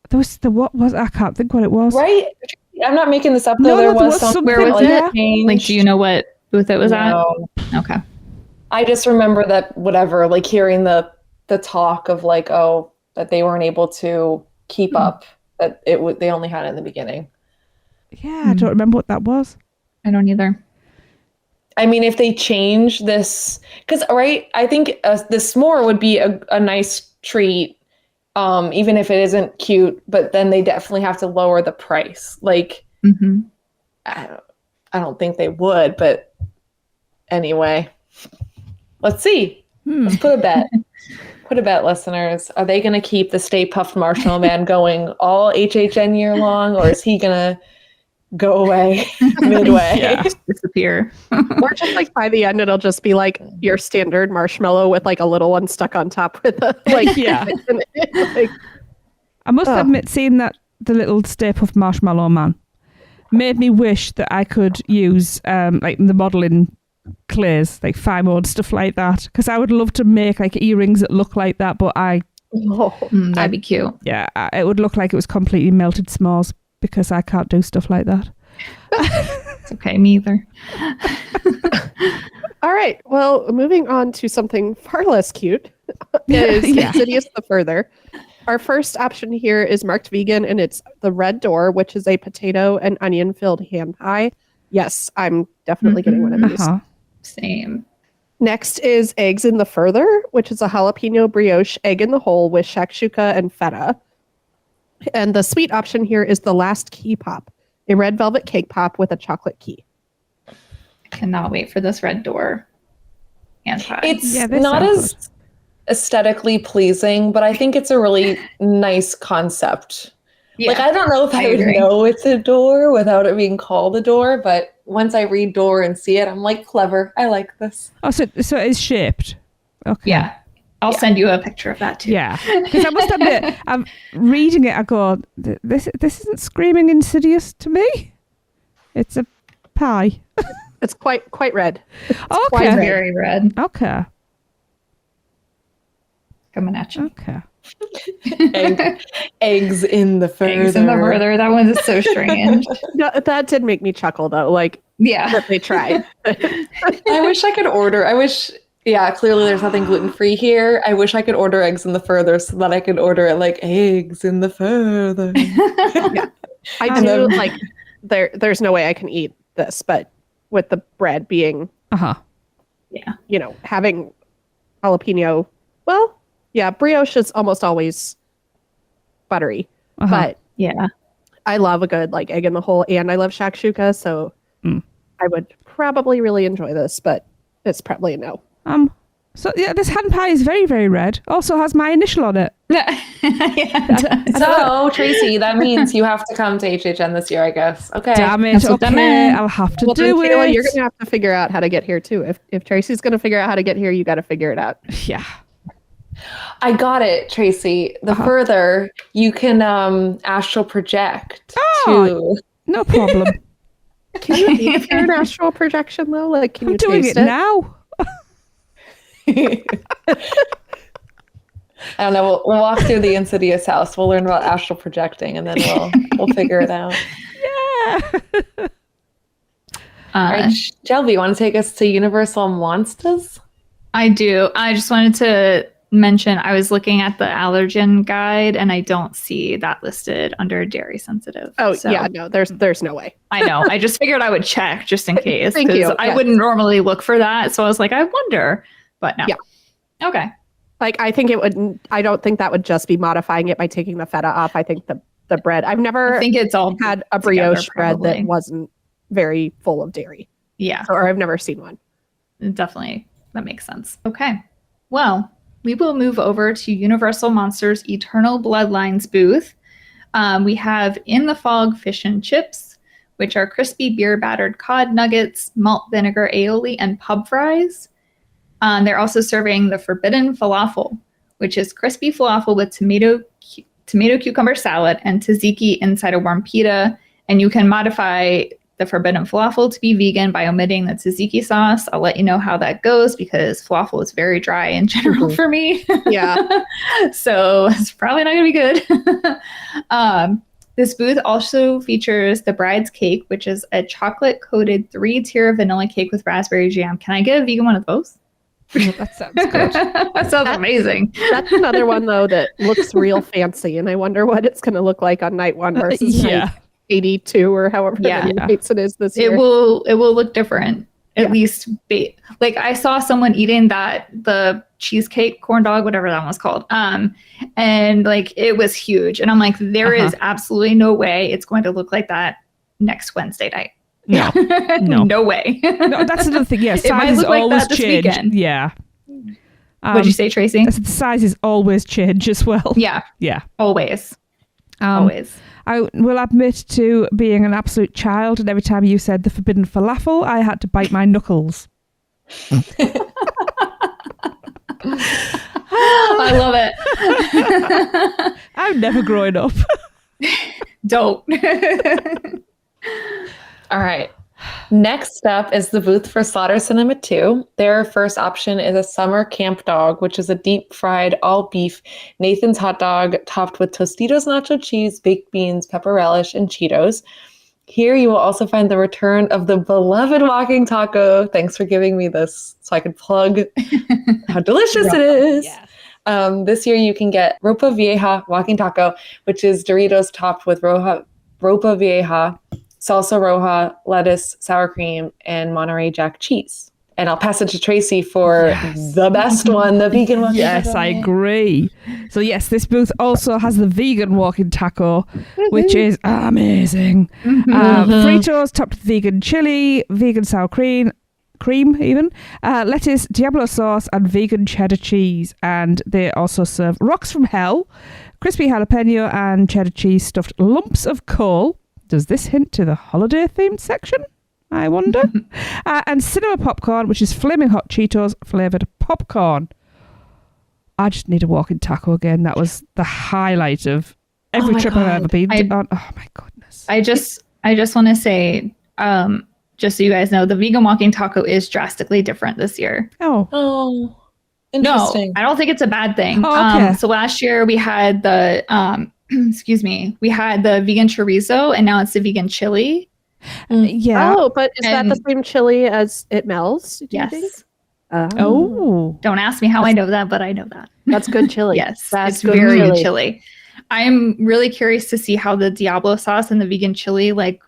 There was I can't think what it was. Right? I'm not making this up though. No, there there was was something. something Where was there. it? Like, do you know what booth it was at? Okay. I just remember that like hearing the talk of like, oh, that they weren't able to keep up, that they only had it in the beginning. Yeah, I don't remember what that was. I don't either. I mean, if they change this, because I think the s'more would be a nice treat, even if it isn't cute. But then they definitely have to lower the price. Like, I don't think they would. But anyway, let's see. Let's put a bet. Put a bet, listeners. Are they going to keep the Stay Puft Marshmallow Man going all HHN year long, or is he going to go away midway? Disappear. Or just like by the end, it'll just be like your standard marshmallow with like a little one stuck on top with a like like, I must admit, seeing that the little Stay Puft Marshmallow Man made me wish that I could use like the model in clays, like fimo and stuff like that. Because I would love to make like earrings that look like that, but That'd be cute. it would look like it was completely melted s'mores because I can't do stuff like that. It's okay, me either. All right. Well, moving on to something far less cute is Insidious the Further. Our first option here is marked vegan, and it's the Red Door, which is a potato and onion-filled ham pie. Yes, I'm definitely getting one of these. Same. Next is Eggs in the Further, which is a jalapeno brioche egg in the hole with shakshuka and feta. And the sweet option here is the Last Key Pop, a red velvet cake pop with a chocolate key. I cannot wait for this Red Door hand pie. It's not as aesthetically pleasing, but I think it's a really nice concept. Yeah, I don't know if I would know it's a door without it being called a door, but once I read door and see it, I'm like, clever. I like this. Oh, so it is shaped. Okay. Yeah. I'll send you a picture of that too. Yeah. Because I must admit, I'm reading it, I go, this isn't screaming Insidious to me. It's a pie. It's quite red. Okay. Very red. Okay. Coming at you. Okay. Eggs in the Further. Eggs in the Further. That one is so strange. No, that did make me chuckle though. That they tried. I wish I could order. Clearly there's nothing gluten-free here. I wish I could order Eggs in the Further so that I could order it like Eggs in the Further. I do there's no way I can eat this, but with the bread being having jalapeno, brioche is almost always buttery. But I love a good egg in the hole, and I love shakshuka, so I would probably really enjoy this, but it's probably a no. This hand pie is very, very red. Also has my initial on it. So, Tracy, that means you have to come to HHN this year, I guess. Okay. Damn it. Okay, I'll have to do it. You're going to have to figure out how to get here, too. If Tracy's going to figure out how to get here, you got to figure it out. Yeah. I got it, Tracy. The further, you can astral project to... No problem. Can you eat your astral projection, though? Can you doing taste it now. I don't know. We'll walk through the Insidious house. We'll learn about astral projecting, and then we'll figure it out. Yeah. All right, Shelby, you want to take us to Universal Monsters? I do. I just wanted to mention I was looking at the allergen guide, and I don't see that listed under dairy sensitive. Oh, no, there's no way. I know. I just figured I would check just in case. Thank you. I wouldn't normally look for that, so I was like, I wonder. But no. Yeah. Okay. I think it would. I don't think that would just be modifying it by taking the feta off. I think the bread. I've never. I think it's all had a brioche bread that wasn't very full of dairy. Yeah. Or I've never seen one. Definitely, that makes sense. Okay. Well, we will move over to Universal Monsters Eternal Bloodlines booth. We have In the Fog fish and chips, which are crispy beer battered cod nuggets, malt vinegar aioli, and pub fries. They're also serving the Forbidden Falafel, which is crispy falafel with tomato cucumber salad and tzatziki inside a warm pita. And you can modify the Forbidden Falafel to be vegan by omitting the tzatziki sauce. I'll let you know how that goes because falafel is very dry in general for me. Yeah. So it's probably not going to be good. This booth also features the Bride's Cake, which is a chocolate-coated 3-tier vanilla cake with raspberry jam. Can I get a vegan one of those? That sounds good. That sounds amazing. That's another one, though, that looks real fancy, and I wonder what it's going to look like on night 1 versus night 82 or however many nights it is this year. It will look different. At least, I saw someone eating the cheesecake corn dog, whatever that one was called, and it was huge. And I'm like, there is absolutely no way it's going to look like that next Wednesday night. No, no way. No, that's another thing. Yeah, size is like always this change. Weekend. Yeah. What'd you say, Tracy? The sizes always change as well. Yeah. Yeah. Always. Always. I will admit to being an absolute child, and every time you said the Forbidden Falafel, I had to bite my knuckles. I love it. I'm never growing up. Don't. All right. Next up is the booth for Slaughter Cinema 2. Their first option is a summer camp dog, which is a deep fried all beef Nathan's hot dog topped with Tostitos nacho cheese, baked beans, pepper relish, and Cheetos. Here you will also find the return of the beloved walking taco. Thanks for giving me this so I could plug how delicious it is. Yes. This year you can get Ropa Vieja walking taco, which is Doritos topped with Ropa Vieja, salsa roja, lettuce, sour cream, and Monterey Jack cheese. And I'll pass it to Tracy for the best one, the vegan one. Yes, I agree. So yes, this booth also has the vegan walking taco, which is amazing. Fritos topped with vegan chili, vegan sour cream even, lettuce, Diablo sauce, and vegan cheddar cheese. And they also serve rocks from hell, crispy jalapeno, and cheddar cheese stuffed lumps of coal. Does this hint to the holiday themed section? I wonder. And cinema popcorn, which is flaming hot Cheetos flavored popcorn. I just need a walking taco again. That was the highlight of every trip I've ever been on. Oh my goodness. I just want to say, just so you guys know, the vegan walking taco is drastically different this year. Oh, interesting. No, I don't think it's a bad thing. Oh, okay. So last year we had the we had the vegan chorizo, and now it's the vegan chili. Yeah. Oh, but is that the same chili as it melts? Do you think? Yes. Oh. Don't ask me how I know that, but I know that. That's good chili. Yes, That's it's good very chili. good chili. I'm really curious to see how the Diablo sauce and the vegan chili like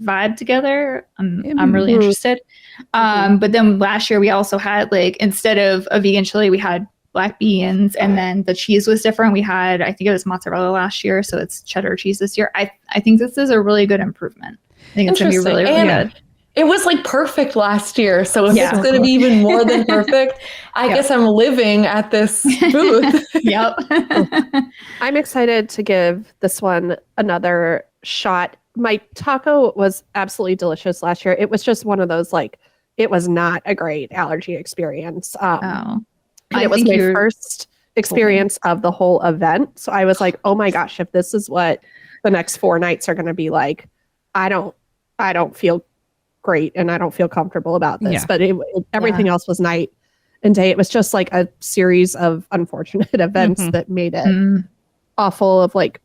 vibe together. I'm really interested. But then last year we also had like, instead of a vegan chili, we had black beans, and then the cheese was different. We had, I think it was mozzarella last year, so it's cheddar cheese this year. I think this is a really good improvement. I think it's going to be really, really good. It was like perfect last year, so if Yeah. it's going to be even more than perfect, I guess I'm living at this booth. Yep. I'm excited to give this one another shot. My taco was absolutely delicious last year. It was just one of those, like, it was not a great allergy experience. And it was my first experience of the whole event. So I was like, oh my gosh, if this is what the next 4 nights are going to be like, I don't feel great and I don't feel comfortable about this. But everything else was night and day. It was just like a series of unfortunate events that made it awful, of like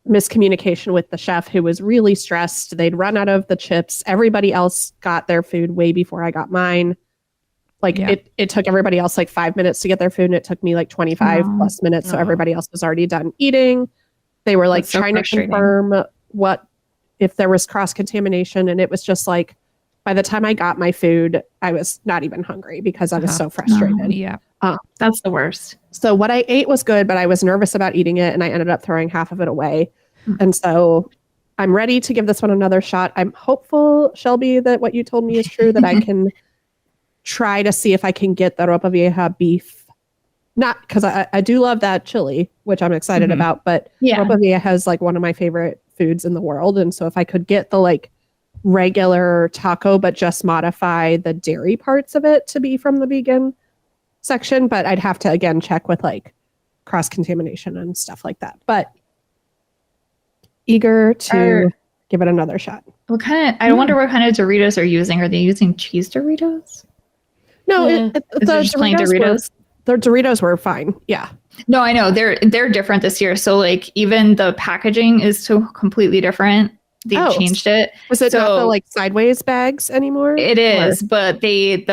miscommunication with the chef, who was really stressed. They'd run out of the chips. Everybody else got their food way before I got mine. Like it took everybody else like 5 minutes to get their food, and it took me like 25 plus minutes. So everybody else was already done eating. They were like trying to confirm if there was cross-contamination. And it was just like, by the time I got my food, I was not even hungry because I was so frustrated. That's the worst. So what I ate was good, but I was nervous about eating it, and I ended up throwing half of it away. And so I'm ready to give this one another shot. I'm hopeful, Shelby, that what you told me is true, that I can try to see if I can get the Ropa Vieja beef. Not because I do love that chili, which I'm excited about, but Ropa Vieja is like one of my favorite foods in the world. And so if I could get the like regular taco, but just modify the dairy parts of it to be from the vegan section, but I'd have to again check with like cross-contamination and stuff like that. But eager to give it another shot. I wonder what kind of Doritos are using. Are they using cheese Doritos? No, the just plain Doritos. The Doritos were fine. Yeah. No, I know they're different this year. So like even the packaging is so completely different. They changed it. Was it not the like sideways bags anymore? It is, but the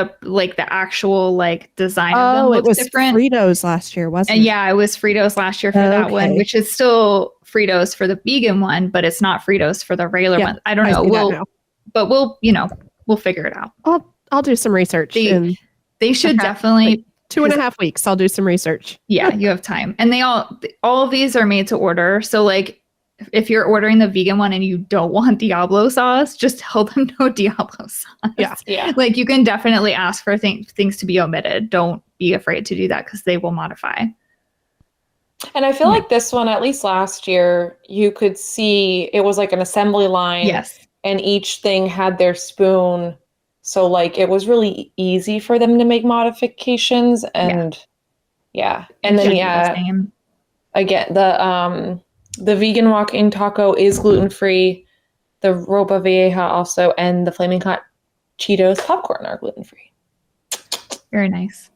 actual like design of them looks different. Fritos last year, wasn't it? Yeah, it was Fritos last year for that one, which is still Fritos for the vegan one, but it's not Fritos for the regular one. I don't know. We'll figure it out. I'll do some research. They should definitely 2.5 weeks. I'll do some research. Yeah, you have time. And all of these are made to order. So like if you're ordering the vegan one and you don't want Diablo sauce, just tell them no Diablo sauce. Yeah. Like you can definitely ask for things to be omitted. Don't be afraid to do that because they will modify. And I feel like this one, at least last year, you could see it was like an assembly line. Yes. And each thing had their spoon. So like it was really easy for them to make modifications. And And then again, the vegan walk-in taco is gluten-free. the Ropa Vieja also, and the Flaming Hot Cheetos popcorn are gluten-free. Very nice.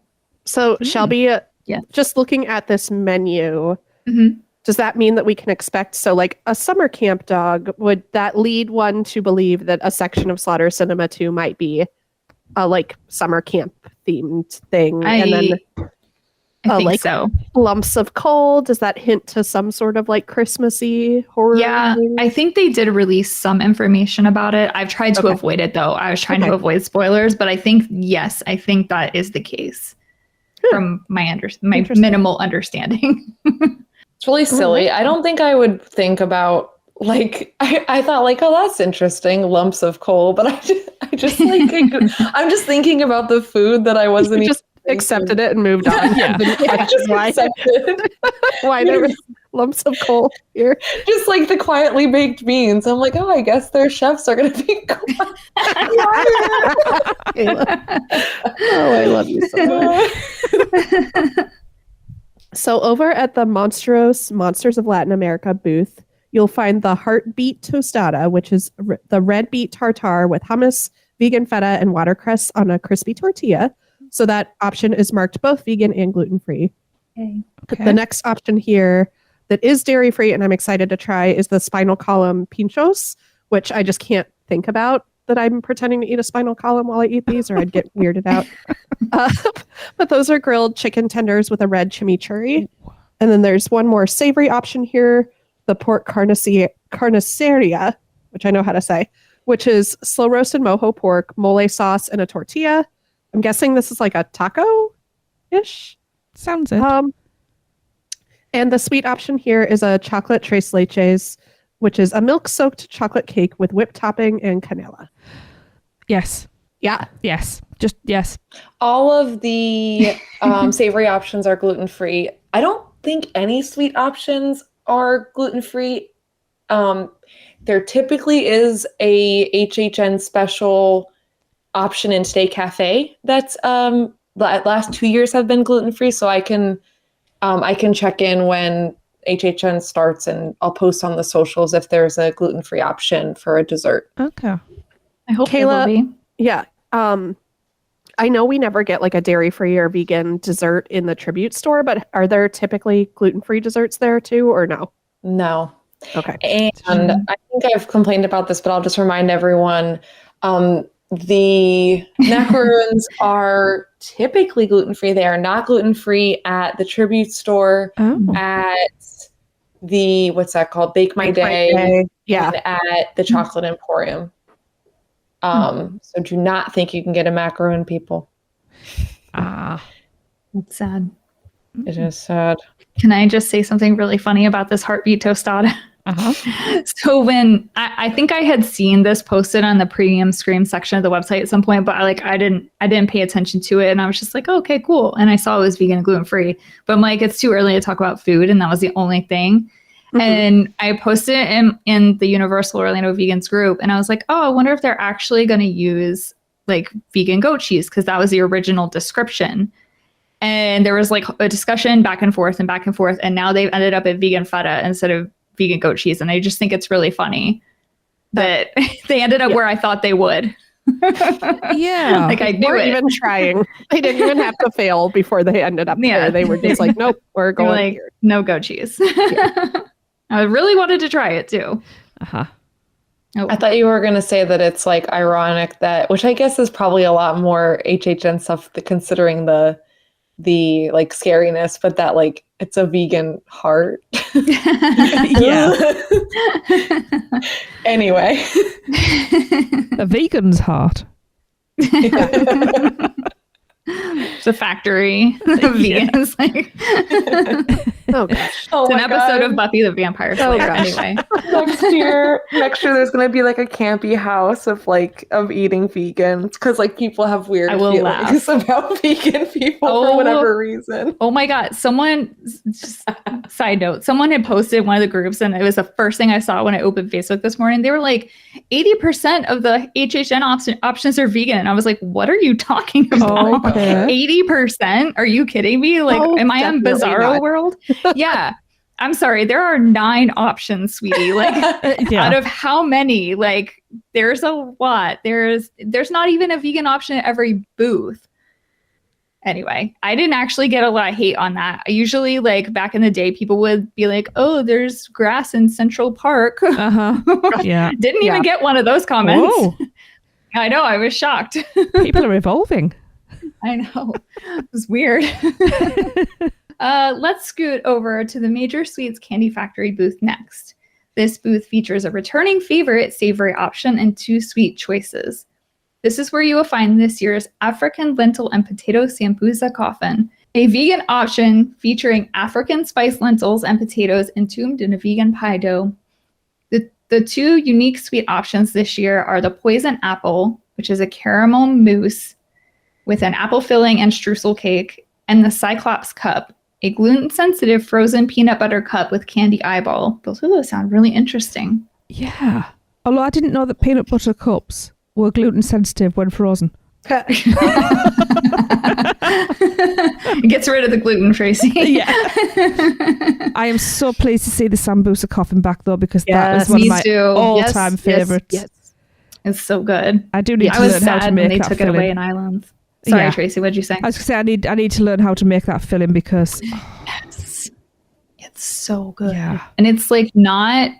So Shelby, Yeah. just looking at this menu, Mhm. does that mean that we can expect, so like a summer camp dog, would that lead one to believe that a section of Slaughter Cinema 2 might be a like summer camp themed thing? And then I think like so. lumps of coal, does that hint to some sort of like Christmassy horror? Yeah, thing? I think they did release some information about it. I've tried to avoid it though. I was trying to avoid spoilers, but I think that is the case from my minimal understanding. It's really silly. I don't think I would think about like I thought like, oh, that's interesting, lumps of coal, but I just like I'm just thinking about the food that I wasn't You just accepted it and moved on. Yeah. I just accepted. Why there was lumps of coal here. Just like the quietly baked beans. I'm like, oh, I guess their chefs are gonna be quiet. Kayla. Oh, I love you so much. So over at the Monsters of Latin America booth, you'll find the Heartbeat Tostada, which is the red beet tartare with hummus, vegan feta, and watercress on a crispy tortilla. So that option is marked both vegan and gluten-free. Okay. Okay. The next option here that is dairy-free and I'm excited to try is the spinal column pinchos, which I just can't think about that I'm pretending to eat a spinal column while I eat these, or I'd get weirded out. But those are grilled chicken tenders with a red chimichurri. And then there's one more savory option here, the pork carniceria, which I know how to say, which is slow roasted mojo pork, mole sauce, and a tortilla. I'm guessing this is like a taco-ish. Sounds it. And the sweet option here is a chocolate tres leches, which is a milk-soaked chocolate cake with whipped topping and canela. Yes. Yeah. Yes. Just yes. All of the savory options are gluten-free. I don't think any sweet options are gluten-free. There typically is a HHN special option in Today Cafe that's the last 2 years have been gluten-free, so I can check in when HHN starts and I'll post on the socials if there's a gluten-free option for a dessert. Okay. I hope there will Kayla, be. Yeah. I know we never get like a dairy-free or vegan dessert in the Tribute store, but are there typically gluten-free desserts there too, or no? No. Okay. And I think I've complained about this, but I'll just remind everyone, the macaroons are typically gluten-free. They are not gluten-free at the Tribute store, at the, what's that called? Bake My Day. Yeah. And at the Chocolate Emporium. So do not think you can get a macaroon, people. It's sad. It is sad. Can I just say something really funny about this heartbeat tostada? So when I think I had seen this posted on the premium scream section of the website at some point, but I didn't pay attention to it, and I was just like, oh, okay, cool. And I saw it was vegan and gluten free, but I'm like, it's too early to talk about food, and that was the only thing. And I posted it in the Universal Orlando Vegans group, and I was like, oh, I wonder if they're actually going to use like vegan goat cheese, because that was the original description. And there was like a discussion back and forth, and now they've ended up at vegan feta instead of vegan goat cheese, and I just think it's really funny that they ended up where I thought they would. Yeah. Like I knew We're it. even trying. They didn't even have to fail before they ended up there. They were just like, nope, we're They're going like, here. no goat cheese. I really wanted to try it too. Uh-huh. Oh. I thought you were going to say that it's like ironic that, which I guess is probably a lot more HHN stuff considering the like scariness, but that like it's a vegan heart. Yeah. Anyway. A vegan's heart. It's a factory of vegans. Like, Oh gosh. Oh it's an my episode God. of Buffy the Vampire Slayer. gosh. Anyway, next year there's gonna be like a campy house of eating vegans because like people have weird I will feelings about vegan people for whatever reason. oh my God! Just side note, someone had posted one of the groups, and it was the first thing I saw when I opened Facebook this morning. They were like, 80% of the HHN options are vegan, and I was like, what are you talking about? Okay. 80%? Are you kidding me? Like, Oh, am I on definitely Bizarro not. World? Yeah. I'm sorry, there are 9 options, sweetie. Like out of how many? Like there's a lot. There's not even a vegan option at every booth. Anyway, I didn't actually get a lot of hate on that. I usually, like back in the day, people would be like, "Oh, there's grass in Central Park." Yeah. Didn't even get one of those comments. Whoa. I know, I was shocked. People are evolving. I know. It was weird. Let's scoot over to the Major Sweets Candy Factory booth next. This booth features a returning favorite savory option and 2 sweet choices. This is where you will find this year's African lentil and potato sambusa coffin, a vegan option featuring African spiced lentils and potatoes entombed in a vegan pie dough. The 2 unique sweet options this year are the poison apple, which is a caramel mousse with an apple filling and streusel cake, and the Cyclops cup, a gluten-sensitive frozen peanut butter cup with candy eyeball. Both of those sound really interesting. Yeah. Although I didn't know that peanut butter cups were gluten-sensitive when frozen. It gets rid of the gluten, Tracy. Yeah. I am so pleased to see the sambusa coffin back, though, because that was one of my all-time favorites. Yes. It's so good. I do need to learn how to make that filling. I was sad when they took it away in Islands. Sorry, Tracy, what'd you say? I was going to say, I need to learn how to make that filling because... Yes. It's so good. Yeah. And it's like not...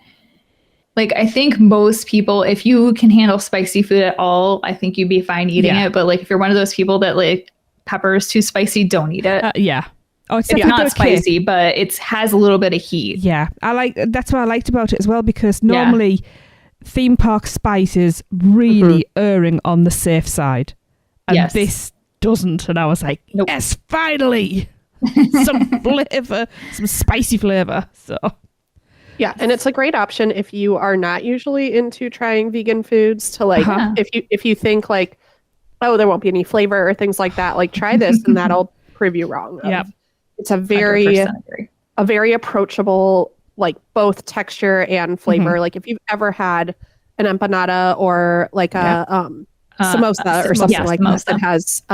Like, I think most people, if you can handle spicy food at all, I think you'd be fine eating it. But like, if you're one of those people that like pepper is too spicy, don't eat it. Yeah. Oh, it's not spicy, but it has a little bit of heat. Yeah. That's what I liked about it as well, because normally theme park spice is really erring on the safe side. And this doesn't. And I was like, yes, finally. Some flavor, some spicy flavor. So... Yeah, and it's a great option if you are not usually into trying vegan foods to like if you think like, oh, there won't be any flavor or things like that, like try this and that'll prove you wrong. Yeah. It's a very approachable, like both texture and flavor. Like if you've ever had an empanada or like a samosa or something like that that has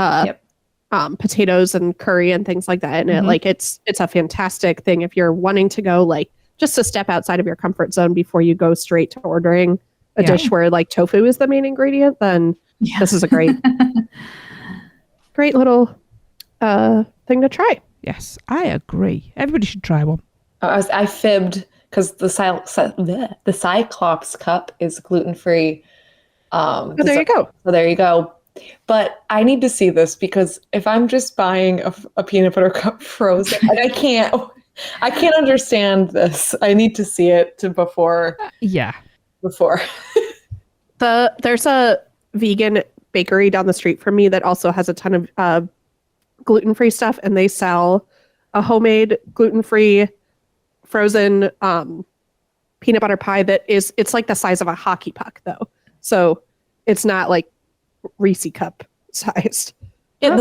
potatoes and curry and things like that in it, like it's a fantastic thing if you're wanting to go like just a step outside of your comfort zone before you go straight to ordering a dish where like tofu is the main ingredient, then this is a great little thing to try. Yes, I agree. Everybody should try one. I fibbed because the Cyclops cup is gluten-free. So there you go. So there you go. But I need to see this because if I'm just buying a peanut butter cup frozen, and I can't understand this. I need to see it before. There's a vegan bakery down the street from me that also has a ton of gluten-free stuff, and they sell a homemade gluten-free frozen peanut butter pie it's like the size of a hockey puck though. So it's not like Reese cup sized. Yeah,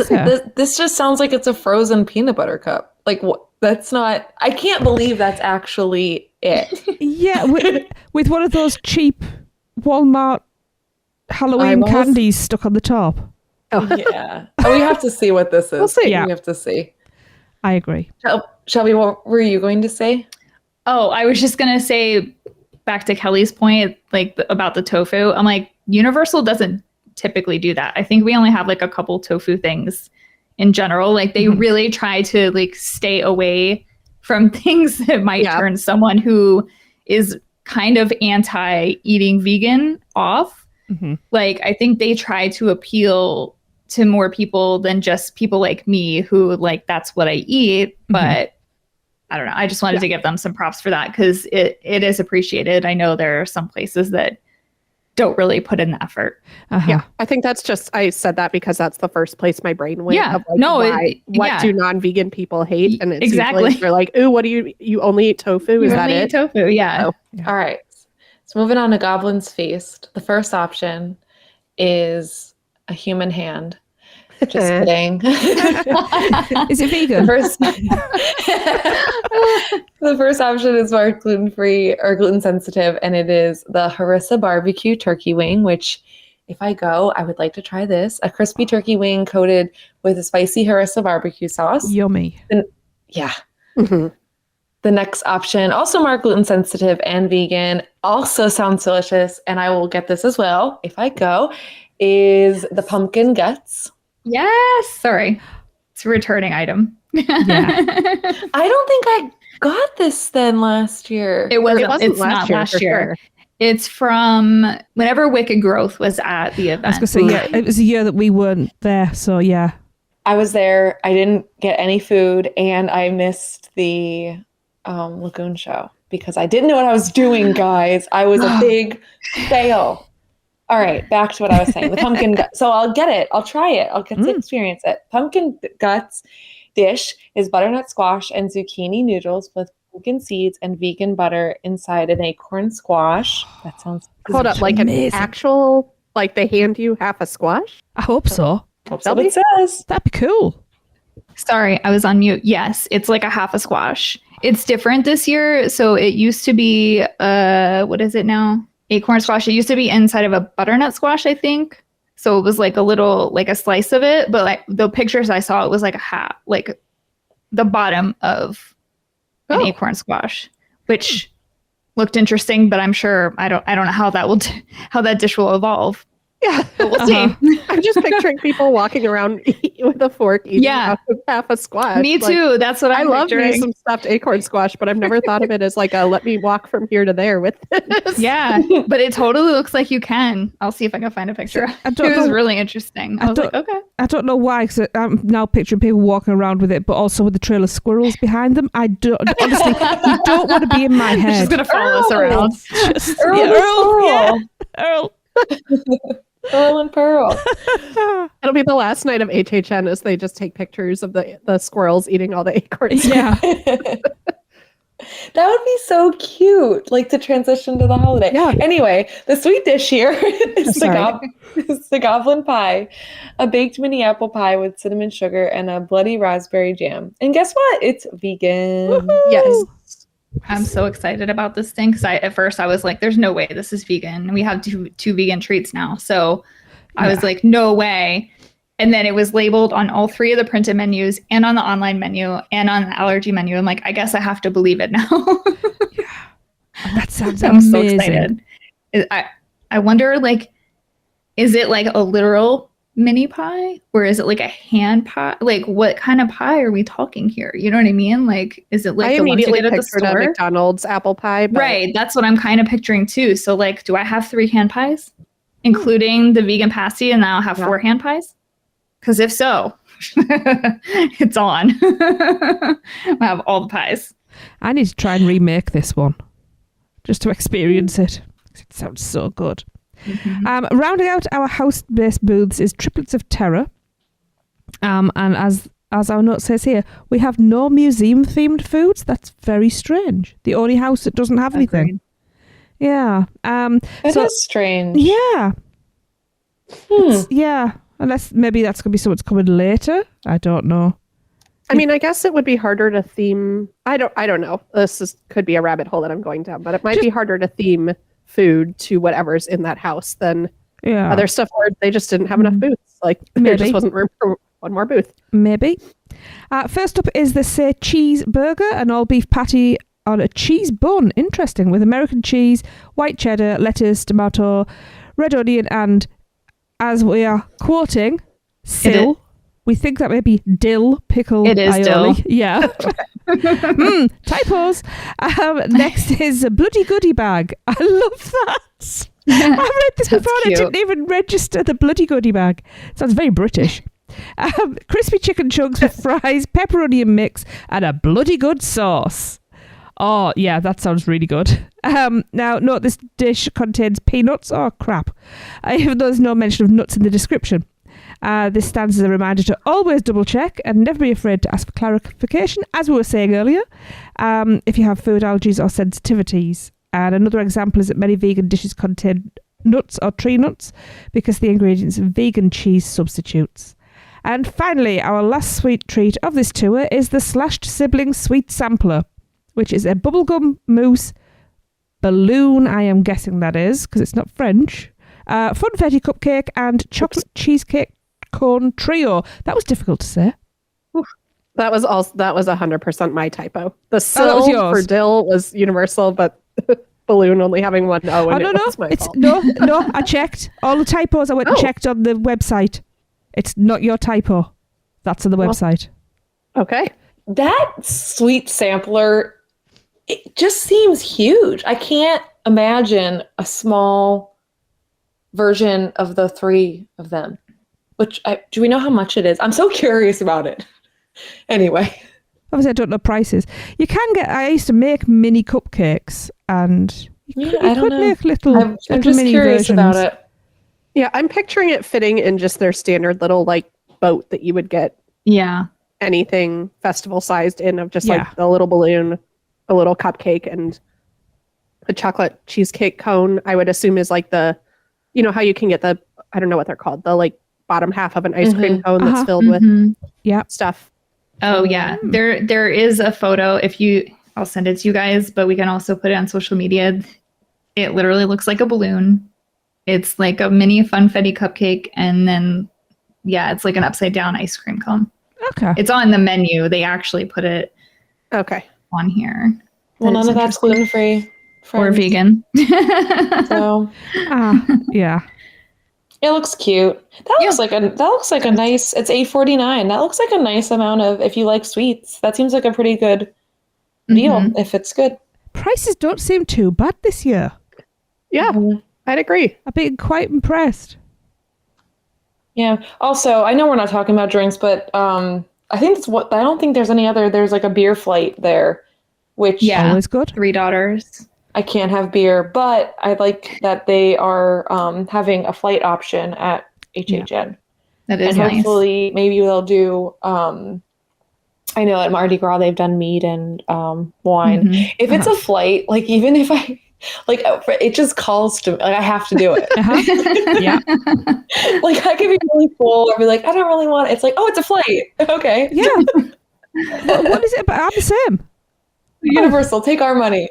this just sounds like it's a frozen peanut butter cup. Like what? That's not. I can't believe that's actually it. Yeah, with one of those cheap Walmart Halloween candies stuck on the top. Oh yeah. We have to see what this is. We'll see. Yeah. We have to see. I agree. Shelby, what were you going to say? Oh, I was just gonna say back to Kelly's point, like about the tofu. I'm like, Universal doesn't typically do that. I think we only have like a couple tofu things in general. Like they really try to like stay away from things that might turn someone who is kind of anti-eating vegan off. Like I think they try to appeal to more people than just people like me who like that's what I eat. But I don't know. I just wanted to give them some props for that because it is appreciated. I know there are some places that don't really put in the effort. Yeah, I think that's just, I said that because that's the first place my brain went. Yeah, of like, what do non-vegan people hate? And it's usually they're like, ooh, what do you only eat tofu? Is that it? Eat tofu, yeah. All right. So moving on to Goblin's Feast. The first option is a human hand. Just kidding. Is it vegan? The first option is more gluten-free or gluten-sensitive, and it is the harissa barbecue turkey wing, which if I go, I would like to try this. A crispy turkey wing coated with a spicy harissa barbecue sauce. Yummy. And, yeah. The next option, also marked gluten sensitive and vegan, also sounds delicious, and I will get this as well if I go, is the pumpkin guts. Yes. Sorry. It's a returning item. Yeah. I don't think I got this then last year. It wasn't It's not last year. It's from whenever Wicked Growth was at the event. I was going to say, yeah, it was a year that we weren't there, so yeah. I was there. I didn't get any food, and I missed the Lagoon show because I didn't know what I was doing, guys. I was a big fail. All right, back to what I was saying. The pumpkin gut. So I'll get it. I'll try it. I'll get to experience it. Pumpkin guts dish is butternut squash and zucchini noodles with pumpkin seeds and vegan butter inside an acorn squash. That sounds Hold up, like amazing. an actual, like they hand you half a squash? I hope so. That's what it says. That'd be cool. Sorry, I was on mute. Yes, it's like a half a squash. It's different this year. So it used to be, what is it now? Acorn squash. It used to be inside of a butternut squash, I think. So it was like a little, like a slice of it. But like the pictures I saw, it was like a half, like the bottom of an acorn squash, which looked interesting. But I'm sure I don't know how that will how that dish will evolve. Yeah, But we'll see. I'm just picturing people walking around with a fork eating half a squash. Me too. That's what I I'm love me picturing. some stuffed acorn squash, but I've never thought of it as like a let me walk from here to there with this. Yeah, but it totally looks like you can. I'll see if I can find a picture. I don't It was know- really interesting. I was like, okay. I don't know why, because I'm now picturing people walking around with it, but also with the trail of squirrels behind them. I don't, honestly, you don't want to be in my head. She's going to follow us around. Earl. Pearl and Pearl. It'll be the last night of HHN as they just take pictures of the squirrels eating all the acorns. Yeah. That would be so cute, like to transition to the holiday. Yeah. Anyway, the sweet dish here is Sorry. the goblin pie, a baked mini apple pie with cinnamon sugar and a bloody raspberry jam. And guess what? It's vegan. Yes. I'm so excited about this thing because at first I was like, there's no way this is vegan. We have two vegan treats now. So I was like, no way. And then it was labeled on all three of the printed menus and on the online menu and on the allergy menu. I'm like, I guess I have to believe it now. That sounds I'm so amazing. excited. I wonder, like, is it like a literal mini pie or is it like a hand pie? Like, what kind of pie are we talking here? You know what I mean? Like, is it like I the ones you immediately get at the pictured a store? McDonald's apple pie. But Right. That's what I'm kind of picturing too. So, like, do I have 3 hand pies, including the vegan pasty, and now I'll have 4 hand pies? Because if so, it's on. I have all the pies. I need to try and remake this one just to experience it. It sounds so good. Rounding out our house-based booths is Triplets of Terror. And as our note says here, we have no museum-themed foods. That's very strange. The only house that doesn't have anything. Agreed. Yeah. That is strange. Yeah. Yeah. Unless maybe that's going to be something that's coming later. I don't know. I mean, I guess it would be harder to theme. I don't know. Could be a rabbit hole that I'm going down, but it might be harder to theme food to whatever's in that house than other stuff where they just didn't have enough booths. Like there just wasn't room for one more booth. Maybe. First up is the Say Cheeseburger, an all-beef patty on a cheese bun. Interesting, with American cheese, white cheddar, lettuce, tomato, red onion, and as we are quoting, sill. We think that may be dill, pickle, It is aioli. dill. Yeah. Typos. Next is a bloody goodie bag. I love that. I've read this That's before and I cute. didn't even register the bloody goodie bag. Sounds very British. Crispy chicken chunks with fries, pepperoni and mix, and a bloody good sauce. Oh, yeah, that sounds really good. Now, note this dish contains peanuts. Oh, crap. Even though there's no mention of nuts in the description. This stands as a reminder to always double check and never be afraid to ask for clarification, as we were saying earlier, if you have food allergies or sensitivities. And another example is that many vegan dishes contain nuts or tree nuts because the ingredients are vegan cheese substitutes. And finally, our last sweet treat of this tour is the Slashed Sibling Sweet Sampler, which is a bubblegum mousse balloon, I am guessing that is, because it's not French, funfetti cupcake and chocolate cheesecake cone trio. That was difficult to say. That was 100% my typo. The was sill yours. for dill was universal, but balloon only having one O. And no, it no. was my It's fault. no. I checked all the typos. I went and Oh. checked on the website. It's not your typo. That's on the website. Okay. That sweet sampler, it just seems huge. I can't imagine a small version of the three of them. Do we know how much it is? I'm so curious about it. Anyway. Obviously, I don't know prices. You can get. I used to make mini cupcakes, and you I don't could know. make little. I'm little just mini curious versions. about it. Yeah, I'm picturing it fitting in just their standard little like boat that you would get Yeah. anything festival sized in, of just Yeah. like a little balloon, a little cupcake, and a chocolate cheesecake cone. I would assume is like the, you know how you can get the, I don't know what they're called, the like bottom half of an ice cream cone that's Uh-huh. filled with Mhm. stuff. Oh yeah. There is a photo. I'll send it to you guys, but we can also put it on social media. It literally looks like a balloon. It's like a mini funfetti cupcake, and then it's like an upside down ice cream cone. Okay. It's on the menu. They actually put it Okay. on here. Well, That none is of that's interesting. gluten-free. Or friends. vegan. So Yeah. it looks cute. That looks like a nice. It's $8.49. That looks like a nice amount of. If you like sweets, that seems like a pretty good deal. Mhm. If it's good. Prices don't seem too bad this year. Yeah, I'd agree. I've been quite impressed. Yeah. Also, I know we're not talking about drinks, but I think I don't think there's any other. There's like a beer flight there, which Yeah. Always good. 3 daughters. I can't have beer, but I like that they are having a flight option at HHN. That is and nice. hopefully maybe they'll do I know at Mardi Gras they've done mead and wine. Mhm. If it's a flight, like even if I like it just calls to me, like I have to do it. Yeah. Like I could be really full or be like, I don't really want it. It's like, oh, it's a flight. Okay. Yeah. what is it about? I'm the same. Universal, take our money.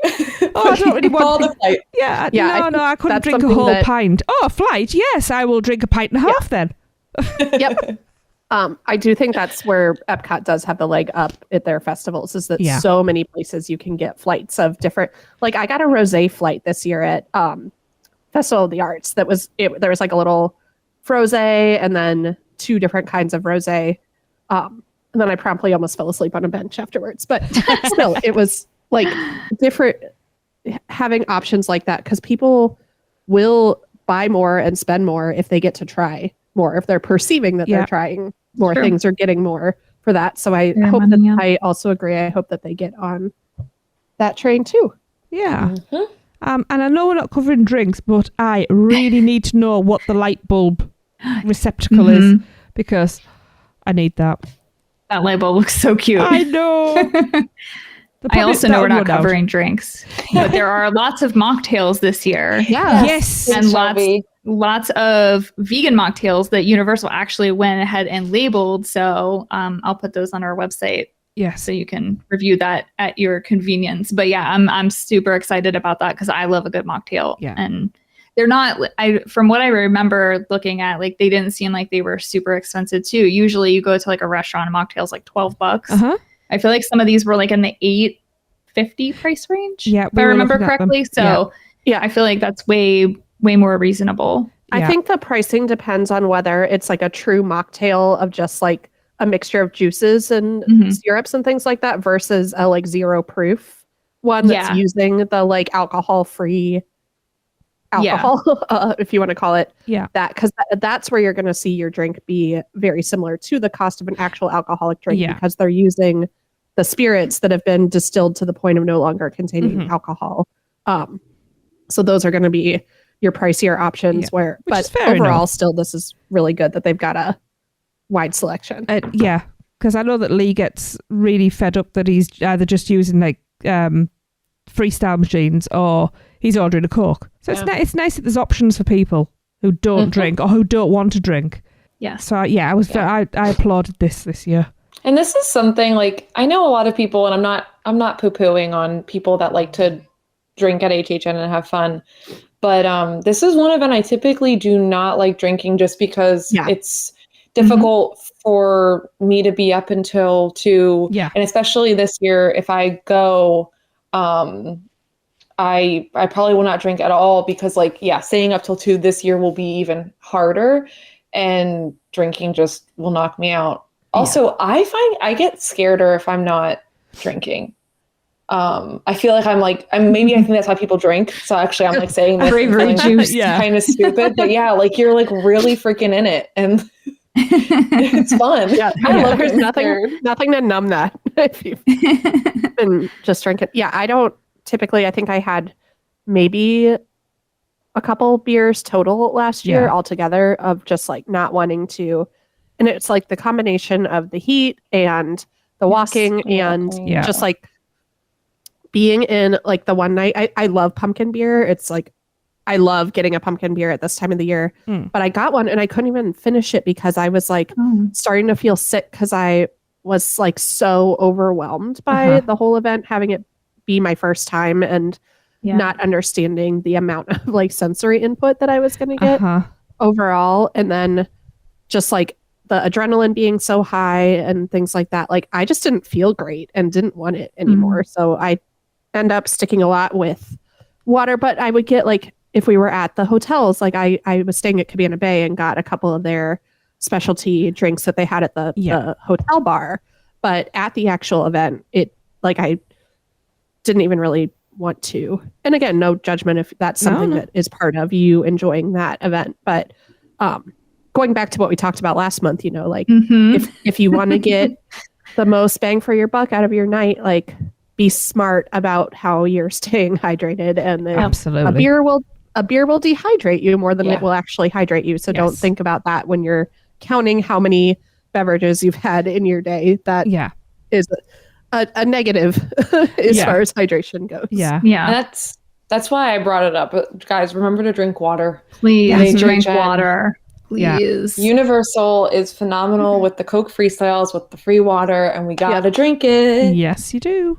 Oh, I don't really want Follow the flight. Yeah. Yeah, I No, think I couldn't that's drink a something whole that- pint. Oh, a flight. Yes, I will drink a pint and a half then. Yep. I do think that's where Epcot does have the leg up at their festivals, is that Yeah. so many places you can get flights of different, like I got a rosé flight this year at Festival of the Arts. There was like a little frosé and then 2 different kinds of rosé. And then I promptly almost fell asleep on a bench afterwards. But still, it was like different having options like that, because people will buy more and spend more if they get to try more, if they're perceiving that Yeah. they're trying more True. things or getting more for that. So I Fair hope money, that yeah. I also agree. I hope that they get on that train too. Yeah. Mhm. And I know we're not covering drinks, but I really need to know what the light bulb receptacle is, Mhm. because I need that. That label looks so cute. I know. I also know we're not that'll run out. covering drinks, but there are lots of mocktails this year. Yeah. Yes. And Shelby. lots of vegan mocktails that Universal actually went ahead and labeled. So I'll put those on our website Yes. so you can review that at your convenience. But yeah, I'm super excited about that because I love a good mocktail. Yeah. And they're not, from what I remember looking at, like they didn't seem like they were super expensive too. Usually you go to like a restaurant and mocktails like $12. Uh-huh. I feel like some of these were like in the $8.50 price range. Yeah, if we I were remember looking at them. correctly. So Yeah. I feel like that's way more reasonable. I Yeah. think the pricing depends on whether it's like a true mocktail of just like a mixture of juices and Mhm. syrups and things like that versus a like 0 proof one that's Yeah. using the like alcohol free alcohol, if you want to call it Yeah. that, because that's where you're going to see your drink be very similar to the cost of an actual alcoholic drink, Yeah. because they're using the spirits that have been distilled to the point of no longer containing Mhm. alcohol. So those are going to be your pricier options. Yeah. Which But is fair overall, enough. still, this is really good that they've got a wide selection. Yeah, because I know that Lee gets really fed up that he's either just using like freestyle machines or he's ordering a Coke. So it's nice that there's options for people who don't drink or who don't want to drink. Yes. So yeah, I applauded this year. And this is something like I know a lot of people, and I'm not poo-pooing on people that like to drink at HHN and have fun, but this is one event I typically do not like drinking just because Yeah. it's difficult for me to be up until 2. Yeah. And especially this year, if I go, I probably will not drink at all because staying up till 2 this year will be even harder, and drinking just will knock me out. Also, I find I get scareder if I'm not drinking. I feel like maybe I think that's how people drink. So actually I'm saying this Bravery juice. kind of stupid, but you're really freaking in it, and it's fun. Yeah, I love there's nothing to numb that if you've been just drinking. Yeah, I don't typically. I think I had maybe a couple beers total last year altogether of just not wanting to, and it's the combination of the heat and the walking and just being in the one night. I love pumpkin beer. It's I love getting a pumpkin beer at this time of the year, but I got one and I couldn't even finish it because I was starting to feel sick because I was so overwhelmed by the whole event, having it be my first time and not understanding the amount of sensory input that I was going to get overall. And then just the adrenaline being so high and things like that. I just didn't feel great and didn't want it anymore. So I end up sticking a lot with water, but I would get if we were at the hotels, I was staying at Cabana Bay and got a couple of their specialty drinks that they had at the hotel bar. But at the actual event, I didn't even really want to. And again, no judgment if that's something that is part of you enjoying that event. But going back to what we talked about last month, if you want to get the most bang for your buck out of your night, be smart about how you're staying hydrated, and then absolutely a beer will dehydrate you more than it will actually hydrate you. So don't think about that when you're counting how many beverages you've had in your day. That is a negative as far as hydration goes. Yeah. And that's why I brought it up. But guys, remember to drink water. Please drink water. Please. Universal is phenomenal with the Coke freestyles, with the free water, and we gotta drink it. Yes, you do.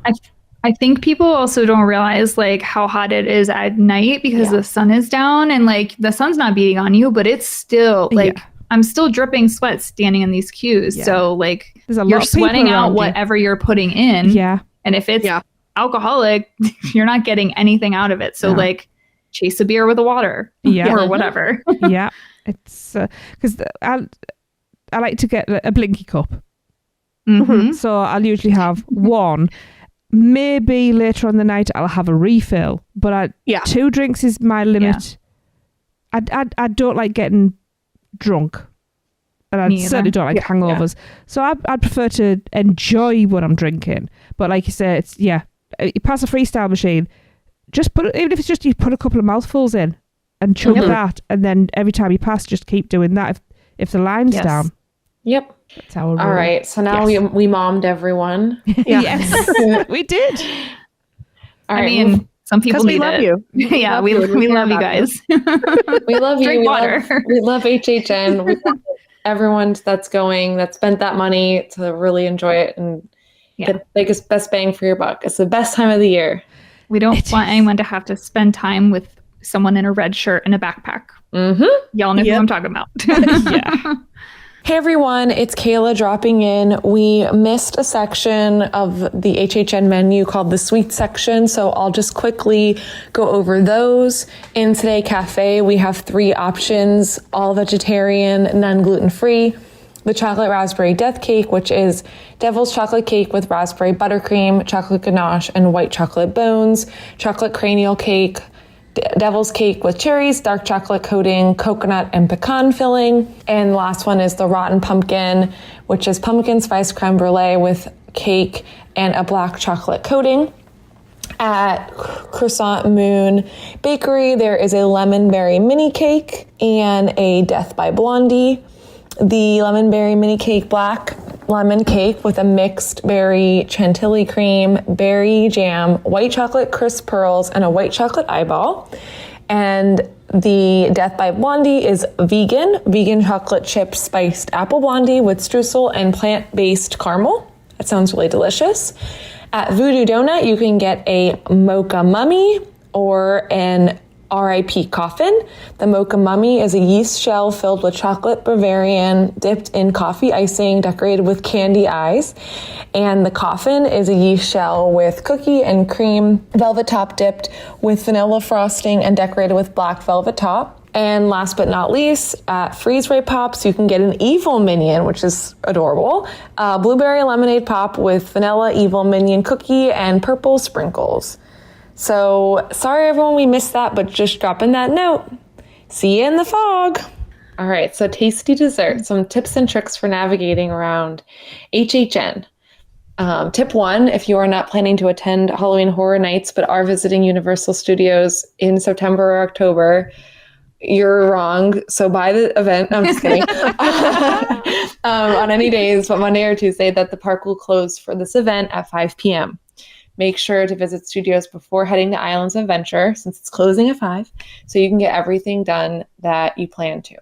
I think people also don't realize how hot it is at night because the sun is down and the sun's not beating on you, but it's still I'm still dripping sweat standing in these queues. Yeah. So there's a lot you're of people sweating out around whatever you're putting in. Yeah. And if it's alcoholic, you're not getting anything out of it. So chase a beer with a water or whatever. Yeah. It's because I like to get a blinky cup. So I'll usually have one. Maybe later on the night I'll have a refill, but 2 drinks is my limit. I don't like getting drunk, and I certainly don't like hangovers. So I'd prefer to enjoy what I'm drinking. But like you say, it's you pass a freestyle machine, just even if it's just you put a couple of mouthfuls in and chug that, and then every time you pass, just keep doing that if the line's down. Yep. That's our rule. All right. So now we mommed everyone. Yes, we did. All right. I mean, some people need love it. you. Yeah, we love you guys. We love you. Drink water. We love HHN. We love everyone that's spent that money to really enjoy it and get the best bang for your buck. It's the best time of the year. We don't want anyone to have to spend time with someone in a red shirt and a backpack. Y'all know who I'm talking about. Hey everyone, it's Kayla dropping in. We missed a section of the HHN menu called the sweet section, so I'll just quickly go over those. In Today Cafe, we have 3 options, all vegetarian, none gluten-free. The chocolate raspberry death cake, which is devil's chocolate cake with raspberry buttercream, chocolate ganache, and white chocolate bones. Chocolate cranial cake, devil's cake with cherries, dark chocolate coating, coconut and pecan filling. And the last one is the rotten pumpkin, which is pumpkin spice creme brulee with cake and a black chocolate coating. At Croissant Moon Bakery, there is a lemon berry mini cake and a Death by Blondie. The lemon berry mini cake, black lemon cake with a mixed berry chantilly cream, berry jam, white chocolate crisp pearls, and a white chocolate eyeball. And the Death by Blondie is vegan chocolate chip spiced apple blondie with streusel and plant-based caramel. That sounds really delicious. At Voodoo Donut, you can get a mocha mummy or an R.I.P. Coffin. The Mocha Mummy is a yeast shell filled with chocolate Bavarian dipped in coffee icing decorated with candy eyes. And the Coffin is a yeast shell with cookie and cream velvet top dipped with vanilla frosting and decorated with black velvet top. And last but not least, at Freeze Ray Pops, you can get an evil minion, which is adorable. Blueberry lemonade pop with vanilla evil minion cookie and purple sprinkles. So sorry everyone we missed that, but just dropping that note. See you in the fog. All right, so tasty dessert, some tips and tricks for navigating around HHN. Tip 1, if you are not planning to attend Halloween Horror Nights but are visiting Universal Studios in September or October, you're wrong. So buy the event. No, I'm just kidding. On any days, but Monday or Tuesday, that the park will close for this event at 5 p.m. Make sure to visit studios before heading to Islands of Adventure, since it's closing at 5, so you can get everything done that you plan to.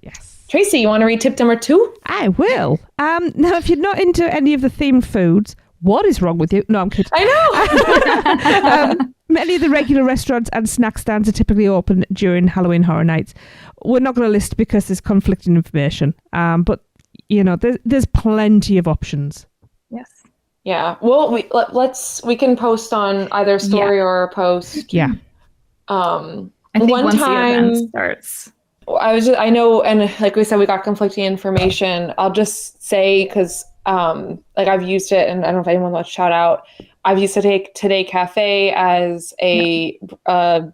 Yes. Tracy, you want to read tip number 2? I will. Now, if you're not into any of the themed foods, what is wrong with you? No, I'm kidding. I know! Many of the regular restaurants and snack stands are typically open during Halloween Horror Nights. We're not going to list because there's conflicting information. But, you know, there's plenty of options. Yes. Yeah. Well, we can post on either story or a post. Yeah. I think one once time, the event starts. I know, and like we said, we got conflicting information. I'll just say, because like I've used it, and I don't know if anyone wants to shout out. I've used Today Cafe as a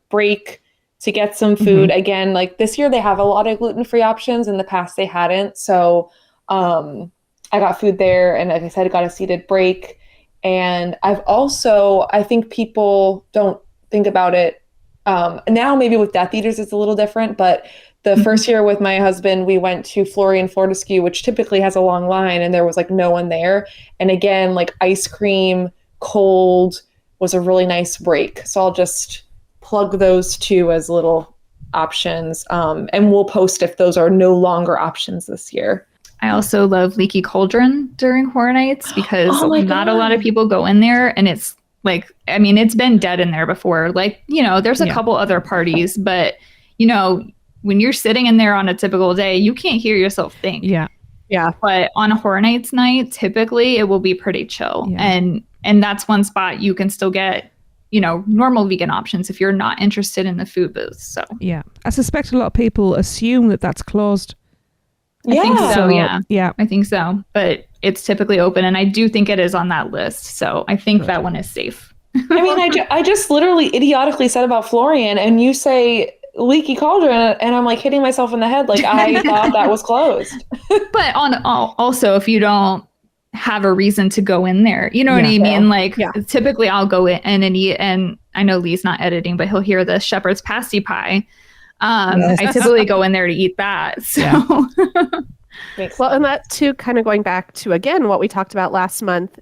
break to get some food. Mm-hmm. Again, like this year they have a lot of gluten-free options. In the past they hadn't. So I got food there, and like I said, I got a seated break. And I've also, I think people don't think about it. Now maybe with Death Eaters it's a little different, but the first year with my husband, we went to Florian Fortescue, which typically has a long line, and there was like no one there. And again, like ice cream, cold was a really nice break. So I'll just plug those two as little options. And we'll post if those are no longer options this year. I also love Leaky Cauldron during Horror Nights because not a lot of God. people go in there, and it's like, I mean, it's been dead in there before. Like, you know, there's a couple other parties, but you know, when you're sitting in there on a typical day, you can't hear yourself think. Yeah. Yeah. But on a Horror Nights night, typically it will be pretty chill. Yeah. And that's one spot you can still get, you know, normal vegan options if you're not interested in the food booths. So Yeah. I suspect a lot of people assume that that's closed. I think so, yeah. Yeah. I think so. But it's typically open, and I do think it is on that list. So I think that one is safe. I mean, I just literally idiotically said about Florian, and you say Leaky Cauldron, and I'm like hitting myself in the head. Like I thought that was closed. But also, if you don't have a reason to go in there, you know what I mean? Like typically I'll go in and eat, and I know Lee's not editing, but he'll hear the shepherd's pasty pie. I typically go in there to eat that. So Well, and that too, kind of going back to, again, what we talked about last month,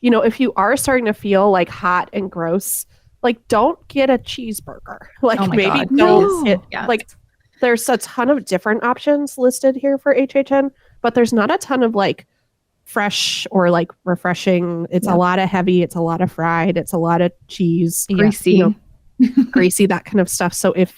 you know, if you are starting to feel like hot and gross, like don't get a cheeseburger. Like maybe don't like there's a ton of different options listed here for HHN, but there's not a ton of like fresh or like refreshing. It's a lot of heavy, it's a lot of fried, it's a lot of cheese, greasy, you know, greasy, that kind of stuff. So if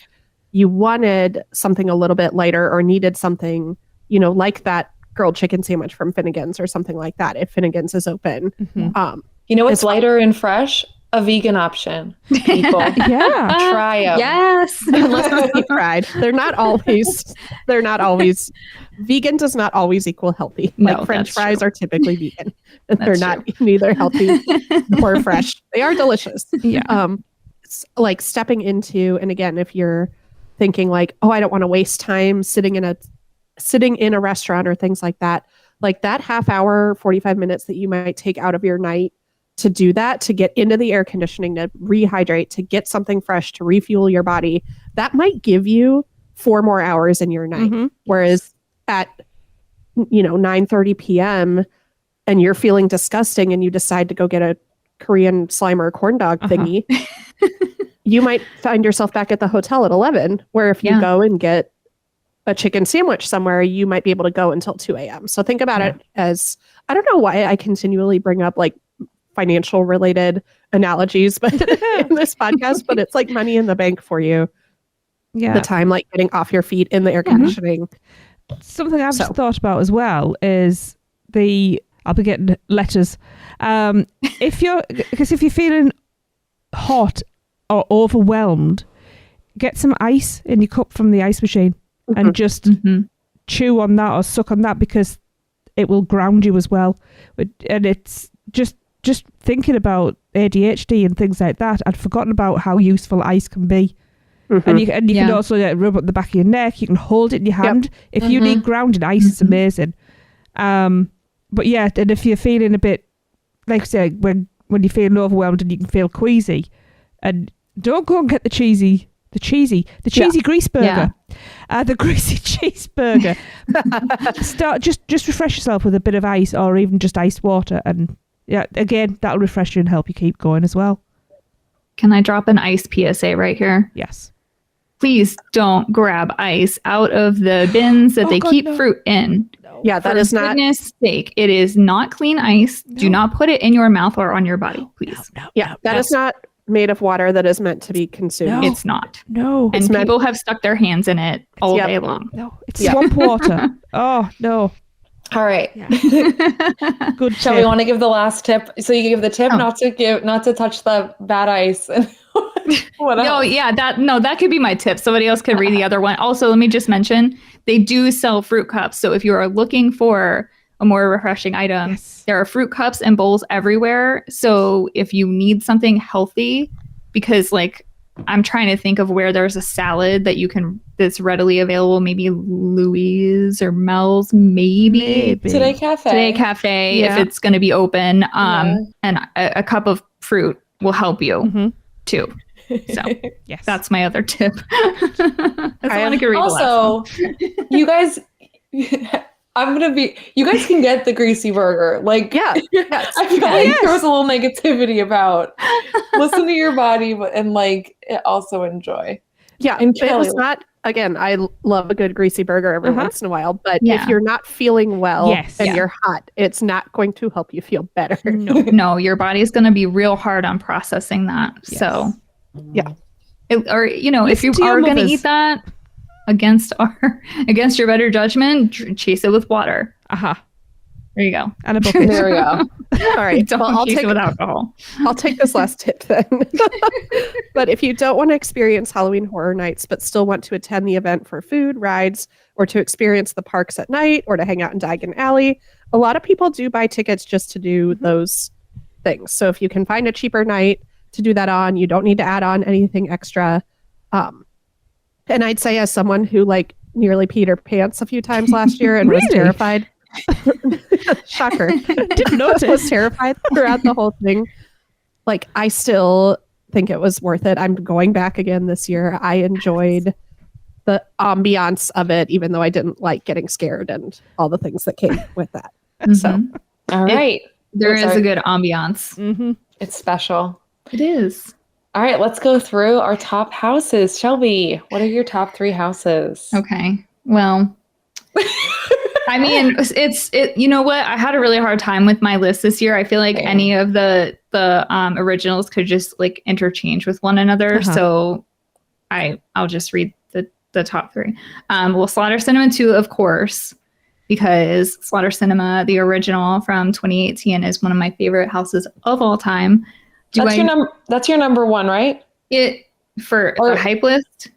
you wanted something a little bit lighter or needed something, you know, like that grilled chicken sandwich from Finnegan's or something like that, if Finnegan's is open. You know what's lighter and fresh? A vegan option. People. Try them. Yes. Unless they're deep fried. They're not always vegan does not always equal healthy. No, like French that's fries true. are typically vegan. And they're That's not neither healthy nor fresh. They are delicious. It's like stepping into, and again, if you're thinking like, oh, I don't want to waste time sitting in a restaurant or things like that half hour, 45 minutes that you might take out of your night to do that, to get into the air conditioning, to rehydrate, to get something fresh, to refuel your body, that might give you 4 more hours in your night. Whereas at, you know, 9:30 p.m. and you're feeling disgusting and you decide to go get a Korean Slimer corn dog thingy, you might find yourself back at the hotel at 11, where if you go and get a chicken sandwich somewhere, you might be able to go until 2 a.m. So think about it as, I don't know why I continually bring up like financial related analogies, but in this podcast, but it's like money in the bank for you. Yeah. The time like getting off your feet in the air conditioning. Something I've just thought about as well is I'll be getting letters. If you're feeling hot or overwhelmed, get some ice in your cup from the ice machine and just chew on that or suck on that, because it will ground you as well. And it's just thinking about ADHD and things like that. I'd forgotten about how useful ice can be. And you can also rub up the back of your neck. You can hold it in your hand. If you need grounding, ice is amazing. But yeah, and if you're feeling a bit, like I say, when you're feeling overwhelmed and you can feel queasy, and don't go and get the cheesy grease burger, the greasy cheeseburger. Start just refresh yourself with a bit of ice, or even just iced water, and again, that'll refresh you and help you keep going as well. Can I drop an ice PSA right here? Yes. Please don't grab ice out of the bins that they keep fruit in. No. Yeah, that is not. For goodness sake, it is not clean ice. No. Do not put it in your mouth or on your body, please. That is not made of water that is meant to be consumed. No. It's not. No. And people have stuck their hands in it all day long. No, it's swamp water. Oh, no. All right. Good. Shall we want to give the last tip? So you give the tip not to touch the bad ice. And what else? That could be my tip. Somebody else could read the other one. Also, let me just mention, they do sell fruit cups. So if you are looking for a more refreshing item, there are fruit cups and bowls everywhere. So if you need something healthy, because like I'm trying to think of where there's a salad that's readily available. Maybe Louise or Mel's, maybe. Today Cafe, if it's going to be open. And a cup of fruit will help you too. So yes, that's my other tip. I want to read also, you guys. You guys can get the greasy burger. Like, I feel like there was a little negativity about listen to your body, and like also enjoy. Yeah, and it's not. Again, I love a good greasy burger every once in a while, but if you're not feeling well and you're hot, it's not going to help you feel better. No, your body's going to be real hard on processing that. Yes. So, if you are going to eat that against your better judgment, chase it with water. There you go. And a bucket. There we go. All right. I'll take it with alcohol. I'll take this last tip then. But if you don't want to experience Halloween Horror Nights, but still want to attend the event for food, rides, or to experience the parks at night, or to hang out in Diagon Alley, a lot of people do buy tickets just to do those things. So if you can find a cheaper night to do that on, you don't need to add on anything extra. And I'd say, as someone who like nearly peed her pants a few times last year and was terrified. Shocker. Didn't notice. Was terrified throughout the whole thing. Like, I still think it was worth it. I'm going back again this year. I enjoyed the ambiance of it, even though I didn't like getting scared and all the things that came with that. So, all right. There is a good ambiance. It's special. It is. All right, let's go through our top houses. Shelby, what are your top 3 houses? Okay. Well, I mean, you know what? I had a really hard time with my list this year. I feel like any of the originals could just like interchange with one another. So I'll just read the top 3. Well, Slaughter Cinema 2, of course, because Slaughter Cinema, the original from 2018, is one of my favorite houses of all time. That's your number 1, right? For the hype list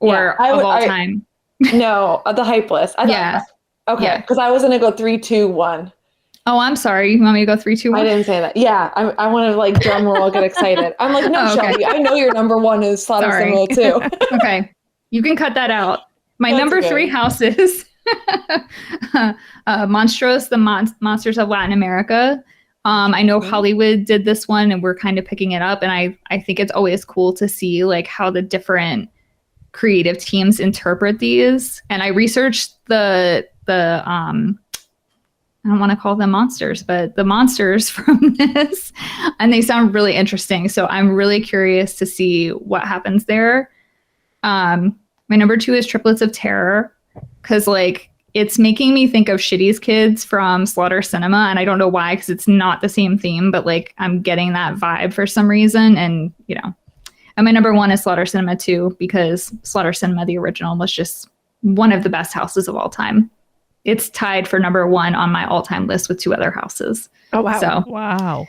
or of all time? No, the hype list. Okay, because I was going to go 3, 2, 1. Oh, I'm sorry. You want me to go 3, 2, 1? I didn't say that. Yeah, I want to like drum roll, get excited. I'm like, no, Shelby, I know your number 1 is Slaughter Cinema 2. Okay, you can cut that out. My number 3 house is Monstros, the Monsters of Latin America. I know Hollywood did this one, and we're kind of picking it up. And I think it's always cool to see like how the different creative teams interpret these. And I researched the I don't want to call them monsters, but the monsters from this, and they sound really interesting. So I'm really curious to see what happens there. My number 2 is Triplets of Terror, because like it's making me think of Shitty's Kids from Slaughter Cinema, and I don't know why, because it's not the same theme, but like I'm getting that vibe for some reason. And and my number one is Slaughter Cinema 2, because Slaughter Cinema, the original, was just one of the best houses of all time. It's tied for number one on my all-time list with 2 other houses. Oh, wow. So, Wow.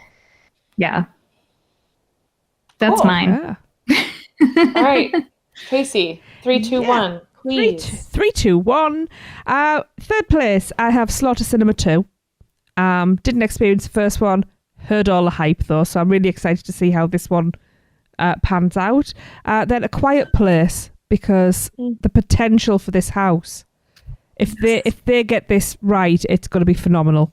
yeah. That's Cool. mine. Yeah. All right, Tracy, 3, 2, 1, please. 3, 2, 1. Third place, I have Slaughter Cinema 2. Didn't experience the first one. Heard all the hype though, so I'm really excited to see how this one pans out. Then A Quiet Place, because the potential for this house, if they get this right, it's going to be phenomenal.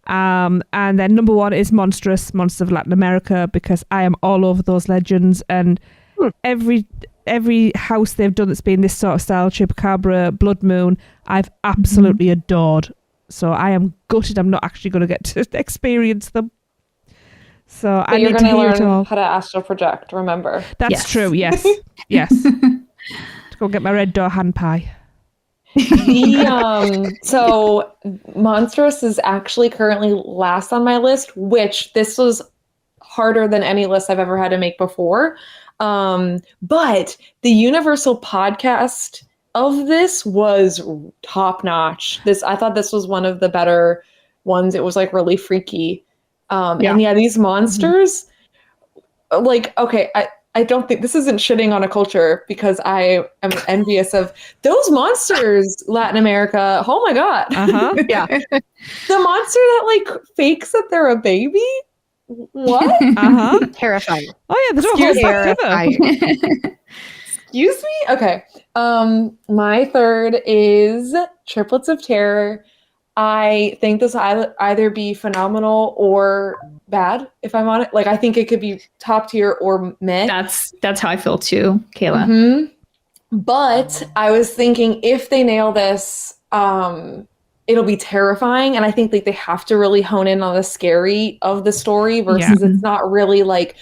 And then number 1 is Monsters of Latin America, because I am all over those legends, and every house they've done that's been this sort of style, Chupacabra, Blood Moon, I've absolutely adored. So I am gutted I'm not actually going to get to experience them. So But I you're need to going to hear it learn all. how to astral project, remember. That's Yes. true, yes. Yes. To go get my red door hand pie. So Monstrous is actually currently last on my list, which this was harder than any list I've ever had to make before. But the Universal podcast of this was top notch. I thought this was one of the better ones. It was like really freaky. And yeah, these monsters, like, okay, I don't think this isn't shitting on a culture, because I am envious of those monsters, Latin America. Oh my God. Uh-huh. Yeah. The monster that like fakes that they're a baby. What? Uh-huh. Terrifying. Oh yeah, they don't hold back together. Excuse me? Okay. My third is Triplets of Terror. I think this will either be phenomenal or bad, if I'm on it. Like, I think it could be top tier or meh. That's how I feel too, Kayla. Mm-hmm. But I was thinking, if they nail this, it'll be terrifying. And I think like they have to really hone in on the scary of the story versus it's not really like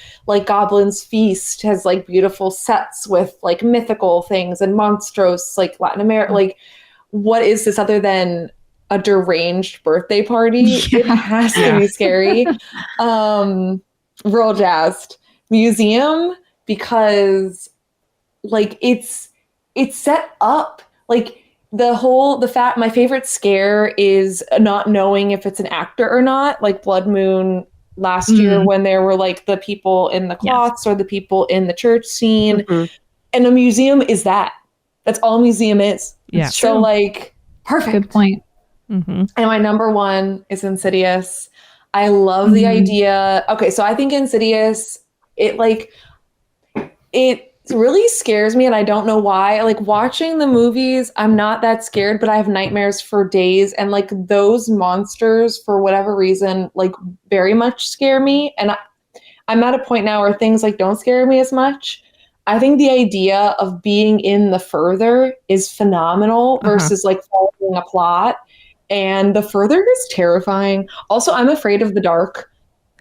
Goblin's Feast has like beautiful sets with like mythical things and monstrous like Latin America. Like, what is this other than a deranged birthday party? Yeah. It has to be scary. Real jazzed. Museum, because like it's set up like my favorite scare is not knowing if it's an actor or not, like Blood Moon last year when there were like the people in the cloths or the people in the church scene. And a museum is that's all a museum is. Yeah. So like, perfect. Good point. And my number 1 is Insidious. I love the idea. Okay, so I think Insidious, it really scares me, and I don't know why. Like, watching the movies, I'm not that scared, but I have nightmares for days, and like those monsters, for whatever reason, like very much scare me. And I'm at a point now where things like don't scare me as much. I think the idea of being in the further is phenomenal versus like following a plot. And the further is terrifying. Also, I'm afraid of the dark.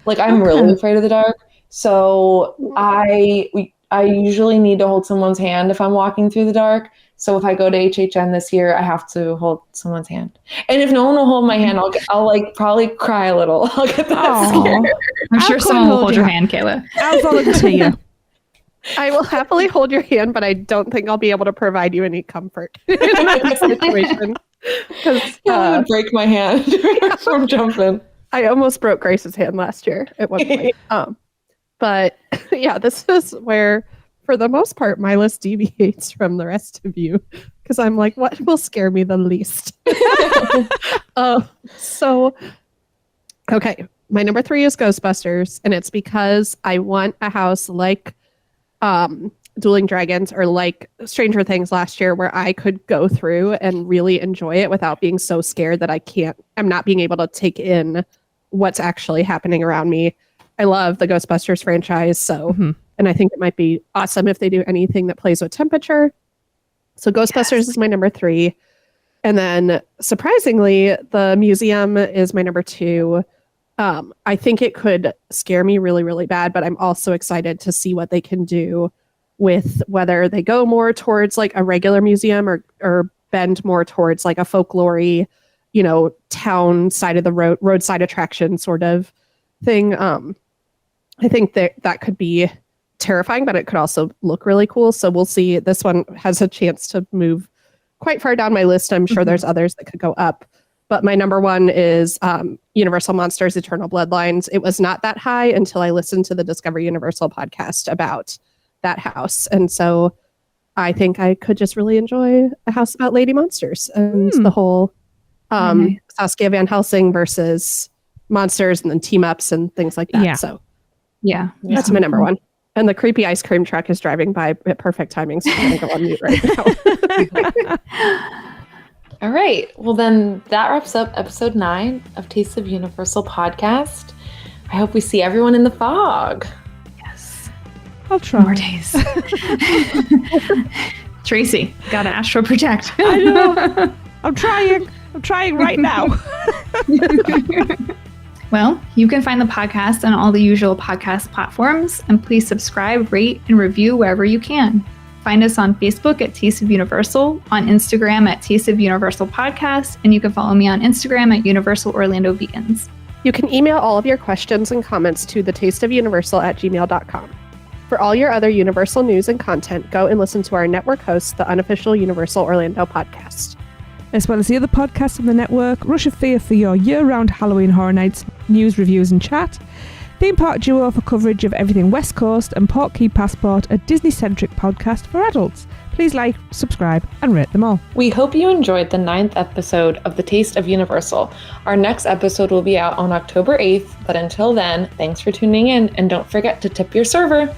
Like, I'm really afraid of the dark. So I usually need to hold someone's hand if I'm walking through the dark. So if I go to HHN this year, I have to hold someone's hand. And if no one will hold my hand, I'll like probably cry a little. I'll get that scared. I'm sure someone will hold your hand, Kayla. I'll volunteer. I will happily hold your hand, but I don't think I'll be able to provide you any comfort in that situation. Because I would break my hand from jumping. I almost broke Grace's hand last year at one point. But yeah, this is where, for the most part, my list deviates from the rest of you, because I'm like, what will scare me the least? Okay, my number 3 is Ghostbusters, and it's because I want a house like Dueling Dragons or like Stranger Things last year, where I could go through and really enjoy it without being so scared that I'm not being able to take in what's actually happening around me. I love the Ghostbusters franchise, so and I think it might be awesome if they do anything that plays with temperature. So Ghostbusters is my number 3. And then surprisingly, the museum is my number 2. I think it could scare me really, really bad, but I'm also excited to see what they can do with whether they go more towards like a regular museum or bend more towards like a folklore-y, town side of the roadside attraction sort of thing. I think that could be terrifying, but it could also look really cool. So we'll see. This one has a chance to move quite far down my list. I'm sure there's others that could go up. But my number one is Universal Monsters Eternal Bloodlines. It was not that high until I listened to the Discover Universal podcast about that house. And so I think I could just really enjoy a house about lady monsters and the whole Saskia Van Helsing versus monsters and then team ups and things like that. Yeah. So Yeah. that's my number one. And the creepy ice cream truck is driving by at perfect timing. So I'm going to go on mute right now. All right. Well, then that wraps up episode 9 of Taste of Universal podcast. I hope we see everyone in the fog. Yes. I'll try. More days. Tracy, gotta astro protect. I know. I'm trying right now. Well, you can find the podcast on all the usual podcast platforms, and please subscribe, rate, and review wherever you can. Find us on Facebook at Taste of Universal, on Instagram at Taste of Universal Podcast, and you can follow me on Instagram at Universal Orlando Vegans. You can email all of your questions and comments to thetasteofuniversal@gmail.com. For all your other Universal news and content, go and listen to our network host, the unofficial Universal Orlando podcast. As well as the other podcasts on the network, Rush of Fear for your year-round Halloween Horror Nights news, reviews and chat, Theme Park Duo for coverage of everything West Coast, and Portkey Passport, a Disney-centric podcast for adults. Please like, subscribe and rate them all. We hope you enjoyed the 9th episode of The Taste of Universal. Our next episode will be out on October 8th, but until then, thanks for tuning in and don't forget to tip your server.